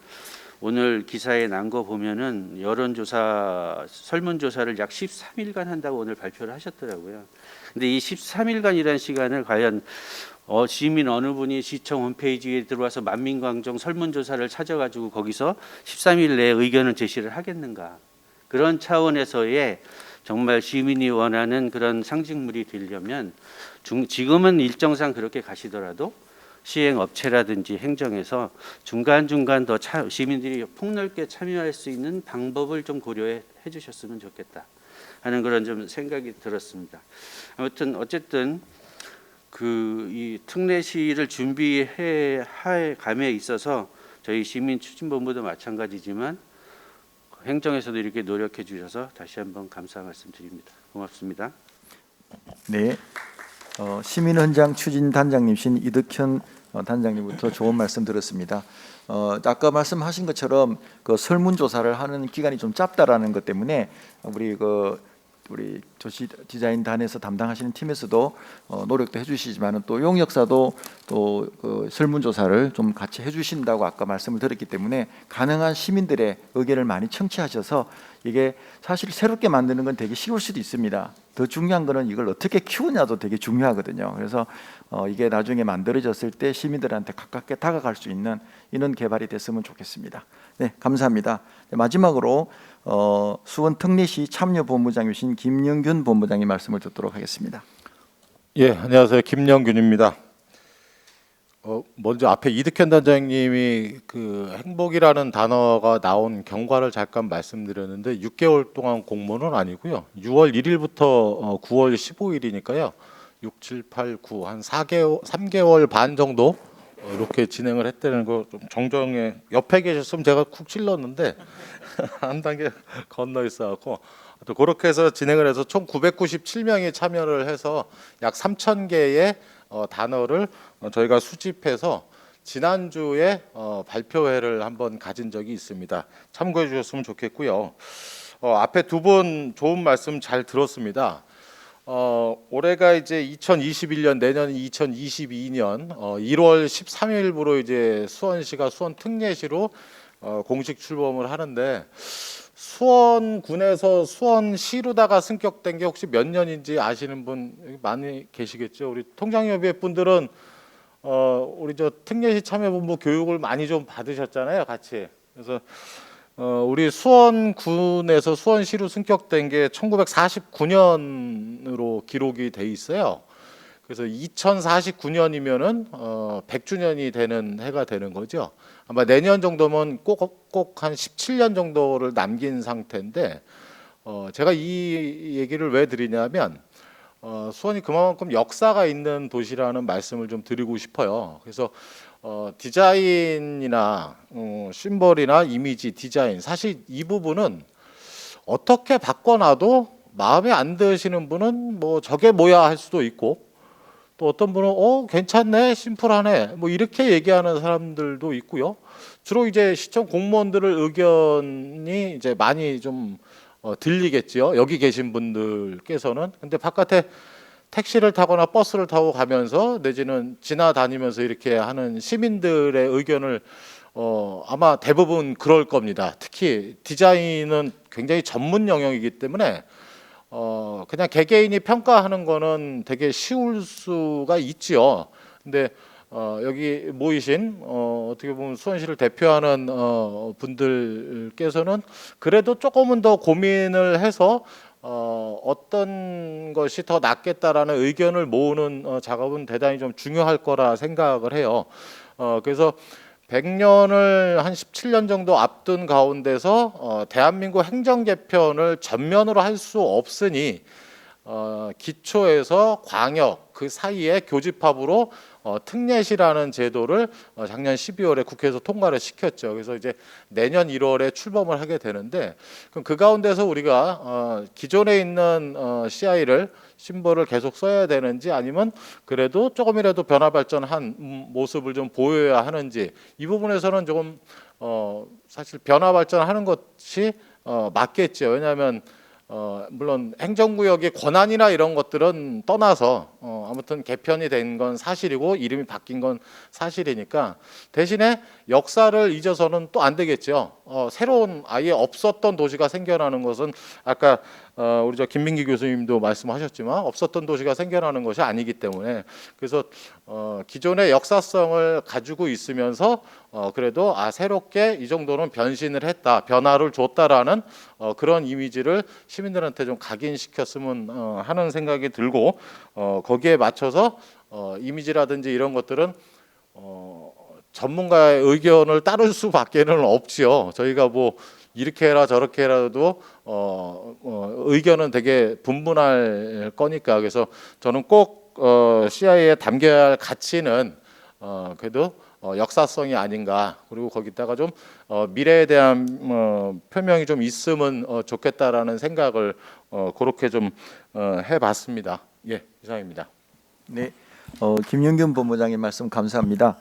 오늘 기사에 난 거 보면은 여론조사 설문조사를 약 13일간 한다고 오늘 발표를 하셨더라고요. 근데 이 13일간이라는 시간을 과연 시민 어느 분이 시청 홈페이지에 들어와서 만민광정 설문조사를 찾아가지고 거기서 13일 내에 의견을 제시를 하겠는가. 그런 차원에서의 정말 시민이 원하는 그런 상징물이 되려면 지금은 일정상 그렇게 가시더라도 시행업체라든지 행정에서 중간중간 더 시민들이 폭넓게 참여할 수 있는 방법을 좀 고려해 주셨으면 좋겠다 하는 그런 좀 생각이 들었습니다. 아무튼 어쨌든 이 특례시를 준비해 감에 있어서 저희 시민추진본부도 마찬가지지만 행정에서도 이렇게 노력해 주셔서 다시 한번 감사 말씀드립니다. 고맙습니다. 네, 시민헌장 추진단장님신 이득현 단장님부터 좋은 말씀 들었습니다. 아까 말씀하신 것처럼 그 설문조사를 하는 기간이 좀 짧다라는 것 때문에 우리 도시 디자인단에서 담당하시는 팀에서도 노력도 해주시지만은 또 용역사도 또 그 설문조사를 좀 같이 해주신다고 아까 말씀을 드렸기 때문에 가능한 시민들의 의견을 많이 청취하셔서 이게 사실 새롭게 만드는 건 되게 쉬울 수도 있습니다. 더 중요한 거는 이걸 어떻게 키우냐도 되게 중요하거든요. 그래서 이게 나중에 만들어졌을 때 시민들한테 가깝게 다가갈 수 있는 이런 개발이 됐으면 좋겠습니다. 네, 감사합니다. 네, 마지막으로 수원 특례시 참여본부장이신 김영균 본부장님 말씀을 듣도록 하겠습니다. 예, 안녕하세요. 김영균입니다. 먼저 앞에 이득현 단장님이 그 행복이라는 단어가 나온 경과를 잠깐 말씀드렸는데 6개월 동안 공모는 아니고요. 6월 1일부터 9월 15일이니까요. 6, 7, 8, 9 한 3개월 반 정도 이렇게 진행을 했다는 거 좀 정정해. 옆에 계셨으면 제가 쿡 찔렀는데 한 단계 건너 있어갖고 또 그렇게 해서 진행을 해서 총 997명이 참여를 해서 약 3,000개의 단어를 저희가 수집해서 지난주에 발표회를 한번 가진 적이 있습니다. 참고해 주셨으면 좋겠고요. 앞에 두 분 좋은 말씀 잘 들었습니다. 올해가 이제 2021년, 내년 2022년 1월 13일부로 이제 수원시가 수원 특례시로 공식 출범을 하는데, 수원군에서 수원시로다가 승격된 게 혹시 몇 년인지 아시는 분 많이 계시겠죠. 우리 통장협의회 분들은 우리 저 특례시 참여본부 교육을 많이 좀 받으셨잖아요, 같이. 그래서 우리 수원군에서 수원시로 승격된 게 1949년으로 기록이 돼 있어요. 그래서 2049년이면은 100주년이 되는 해가 되는 거죠. 아마 내년 정도면 꼭 한 17년 정도를 남긴 상태인데, 제가 이 얘기를 왜 드리냐면 수원이 그만큼 역사가 있는 도시라는 말씀을 좀 드리고 싶어요. 그래서 디자인이나 심벌이나 이미지 디자인 사실 이 부분은 어떻게 바꿔놔도 마음에 안 드시는 분은 뭐 저게 뭐야 할 수도 있고 또 어떤 분은 괜찮네 심플하네 뭐 이렇게 얘기하는 사람들도 있고요. 주로 이제 시청 공무원들의 의견이 이제 많이 좀 들리겠지요. 여기 계신 분들께서는. 근데 바깥에 택시를 타거나 버스를 타고 가면서 내지는 지나다니면서 이렇게 하는 시민들의 의견을 아마 대부분 그럴 겁니다. 특히 디자인은 굉장히 전문 영역이기 때문에 그냥 개개인이 평가하는 거는 되게 쉬울 수가 있지요. 근데 여기 모이신 어떻게 보면 수원시를 대표하는 분들께서는 그래도 조금은 더 고민을 해서 어떤 것이 더 낫겠다라는 의견을 모으는 작업은 대단히 좀 중요할 거라 생각을 해요. 그래서 100년을 한 17년 정도 앞둔 가운데서 대한민국 행정 개편을 전면으로 할 수 없으니 기초에서 광역 그 사이에 교집합으로 특례시라는 제도를 작년 12월에 국회에서 통과를 시켰죠. 그래서 이제 내년 1월에 출범을 하게 되는데 그럼 그 가운데서 우리가 기존에 있는 CI를 심벌을 계속 써야 되는지 아니면 그래도 조금이라도 변화 발전한 모습을 좀 보여야 하는지 이 부분에서는 조금 사실 변화 발전하는 것이 맞겠죠. 왜냐하면 물론 행정구역의 권한이나 이런 것들은 떠나서 아무튼 개편이 된 건 사실이고 이름이 바뀐 건 사실이니까 대신에 역사를 잊어서는 또 안 되겠죠. 새로운 아예 없었던 도시가 생겨나는 것은 아까 우리 김민기 교수님도 말씀하셨지만 없었던 도시가 생겨나는 것이 아니기 때문에 그래서 기존의 역사성을 가지고 있으면서 그래도 새롭게 이 정도는 변신을 했다, 변화를 줬다라는 그런 이미지를 시민들한테 좀 각인시켰으면 하는 생각이 들고 거기에 맞춰서 이미지라든지 이런 것들은 전문가의 의견을 따를 수밖에는 없지요. 저희가 뭐 이렇게 해라 저렇게 해라도 의견은 되게 분분할 거니까 그래서 저는 꼭 CI에 담겨야 할 가치는 그래도 역사성이 아닌가 그리고 거기다가 좀 미래에 대한 표명이 좀 있으면 좋겠다라는 생각을 그렇게 좀 해봤습니다. 예, 이상입니다. 네, 김영균 본부장님 말씀 감사합니다.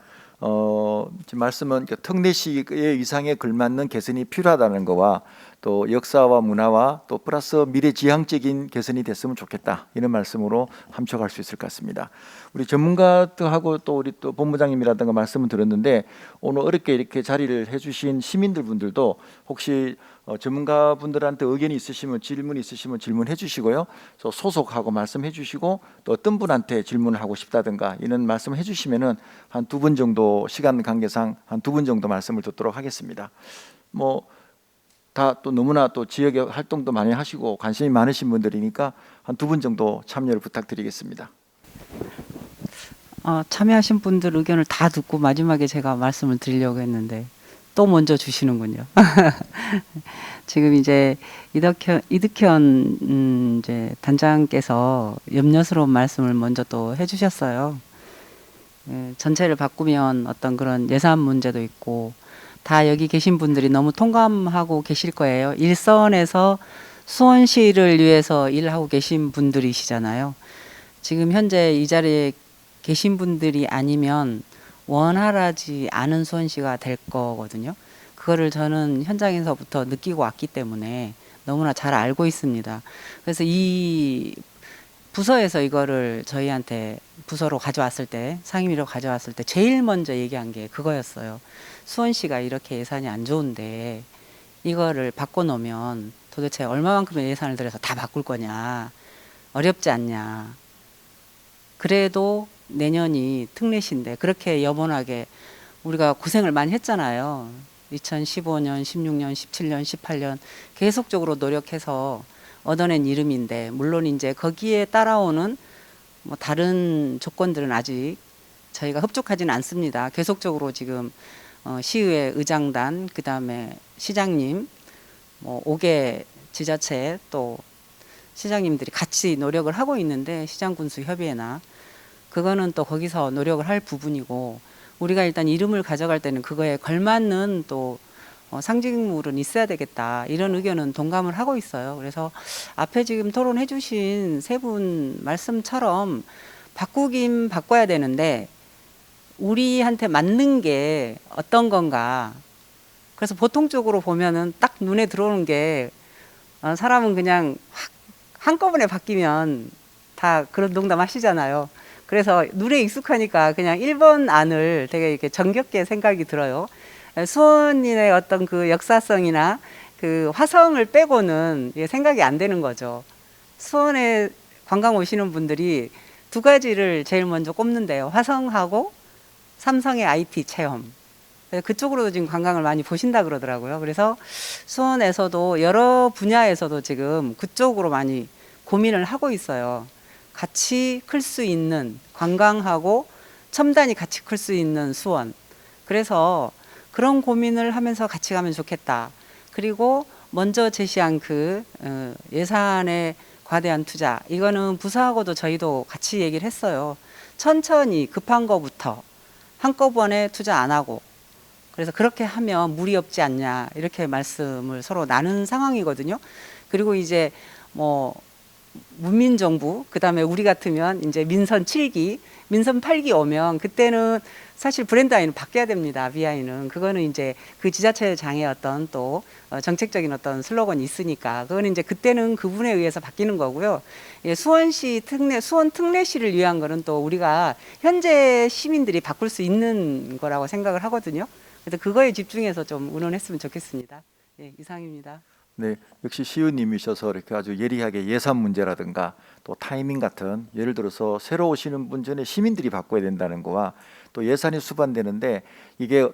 지금 말씀은 특례시의 위상에 걸맞는 개선이 필요하다는 거와 또 역사와 문화와 또 플러스 미래지향적인 개선이 됐으면 좋겠다 이런 말씀으로 함축할 수 있을 것 같습니다. 우리 전문가들하고 또 우리 또 본부장님이라든가 말씀을 들었는데 오늘 어렵게 이렇게 자리를 해주신 시민들분들도 혹시 전문가분들한테 의견이 있으시면 질문이 있으시면 질문해 주시고요. 또 소속하고 말씀해 주시고 또 어떤 분한테 질문을 하고 싶다든가 이런 말씀을 해 주시면은 한 2분 정도 시간 관계상 한 2분 정도 말씀을 듣도록 하겠습니다. 뭐 다 또 너무나 또 지역에 활동도 많이 하시고 관심이 많으신 분들이니까 한 2분 정도 참여를 부탁드리겠습니다. 참여하신 분들 의견을 다 듣고 마지막에 제가 말씀을 드리려고 했는데 또 먼저 주시는군요. 지금 이제 이득현 이제 단장께서 염려스러운 말씀을 먼저 또 해주셨어요. 전체를 바꾸면 어떤 그런 예산 문제도 있고 다 여기 계신 분들이 너무 통감하고 계실 거예요. 일선에서 수원시를 위해서 일하고 계신 분들이시잖아요. 지금 현재 이 자리에 계신 분들이 아니면 원활하지 않은 수원시가 될 거거든요. 그거를 저는 현장에서부터 느끼고 왔기 때문에 너무나 잘 알고 있습니다. 그래서 이 부서에서 이거를 저희한테 부서로 가져왔을 때 상임위로 가져왔을 때 제일 먼저 얘기한 게 그거였어요. 수원시가 이렇게 예산이 안 좋은데 이거를 바꿔놓으면 도대체 얼마만큼의 예산을 들여서 다 바꿀 거냐, 어렵지 않냐. 그래도 내년이 특례시인데 그렇게 여번하게 우리가 고생을 많이 했잖아요. 2015년, 16년, 17년, 18년 계속적으로 노력해서 얻어낸 이름인데 물론 이제 거기에 따라오는 뭐 다른 조건들은 아직 저희가 흡족하지는 않습니다. 계속적으로 지금 시의회 의장단, 그 다음에 시장님, 뭐 5개 지자체 또 시장님들이 같이 노력을 하고 있는데 시장군수 협의회나 그거는 또 거기서 노력을 할 부분이고 우리가 일단 이름을 가져갈 때는 그거에 걸맞는 또 상징물은 있어야 되겠다, 이런 의견은 동감을 하고 있어요. 그래서 앞에 지금 토론해 주신 세 분 말씀처럼 바꾸긴 바꿔야 되는데 우리한테 맞는 게 어떤 건가. 그래서 보통적으로 보면은 딱 눈에 들어오는 게 사람은 그냥 확 한꺼번에 바뀌면 다 그런 농담 하시잖아요. 그래서 눈에 익숙하니까 그냥 1번 안을 되게 이렇게 정겹게 생각이 들어요. 수원인의 어떤 그 역사성이나 그 화성을 빼고는 생각이 안 되는 거죠. 수원에 관광 오시는 분들이 두 가지를 제일 먼저 꼽는데요. 화성하고 삼성의 IT 체험. 그쪽으로도 지금 관광을 많이 보신다 그러더라고요. 그래서 수원에서도 여러 분야에서도 지금 그쪽으로 많이 고민을 하고 있어요. 같이 클 수 있는, 관광하고 첨단이 같이 클 수 있는 수원. 그래서 그런 고민을 하면서 같이 가면 좋겠다. 그리고 먼저 제시한 그 예산의 과대한 투자, 이거는 부서하고도 저희도 같이 얘기를 했어요. 천천히 급한 거부터 한꺼번에 투자 안 하고, 그래서 그렇게 하면 무리 없지 않냐, 이렇게 말씀을 서로 나눈 상황이거든요. 그리고 이제 뭐 문민정부, 그다음에 우리 같으면 이제 민선 7기, 민선 8기 오면 그때는 사실 브랜드 아이는 바뀌어야 됩니다. BI는 그거는 이제 그 지자체장의 어떤 또 정책적인 어떤 슬로건이 있으니까 그거는 이제 그때는 그분에 의해서 바뀌는 거고요. 예, 수원시 특례, 수원 특례시를 위한 거는 또 우리가 현재 시민들이 바꿀 수 있는 거라고 생각을 하거든요. 그래서 그거에 집중해서 좀 의논했으면 좋겠습니다. 예, 이상입니다. 네, 역시 시의원님이셔서 이렇게 아주 예리하게 예산 문제라든가 또 타이밍 같은, 예를 들어서 새로 오시는 분 전에 시민들이 바꿔야 된다는 거와 또 예산이 수반되는데 이게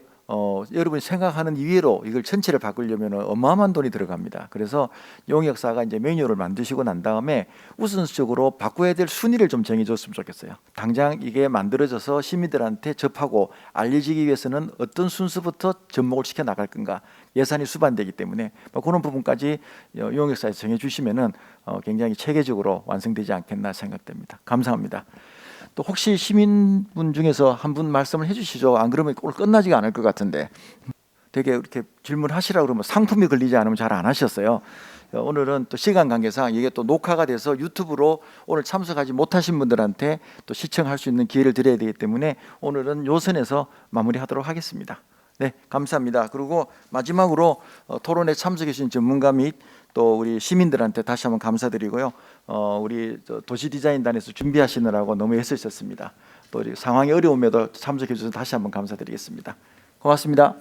여러분이 생각하는 이외로 이걸 전체를 바꾸려면 어마어마한 돈이 들어갑니다. 그래서 용역사가 이제 매뉴얼을 만드시고 난 다음에 우선적으로 바꿔야 될 순위를 좀 정해줬으면 좋겠어요. 당장 이게 만들어져서 시민들한테 접하고 알려지기 위해서는 어떤 순서부터 접목을 시켜 나갈 건가, 예산이 수반되기 때문에 그런 부분까지 용역사에서 정해주시면은 굉장히 체계적으로 완성되지 않겠나 생각됩니다. 감사합니다. 또 혹시 시민분 중에서 한 분 말씀을 해주시죠. 안 그러면 오늘 끝나지가 않을 것 같은데. 되게 이렇게 질문하시라고 그러면 상품이 걸리지 않으면 잘 안 하셨어요. 오늘은 또 시간 관계상 이게 또 녹화가 돼서 유튜브로 오늘 참석하지 못하신 분들한테 또 시청할 수 있는 기회를 드려야 되기 때문에 오늘은 요 선에서 마무리하도록 하겠습니다. 네, 감사합니다. 그리고 마지막으로 토론에 참석해 주신 전문가 및 또 우리 시민들한테 다시 한번 감사드리고요. 우리 도시디자인단에서 준비하시느라고 너무 애쓰셨습니다. 또 상황이 어려움에도 참석해 주셔서 다시 한번 감사드리겠습니다. 고맙습니다.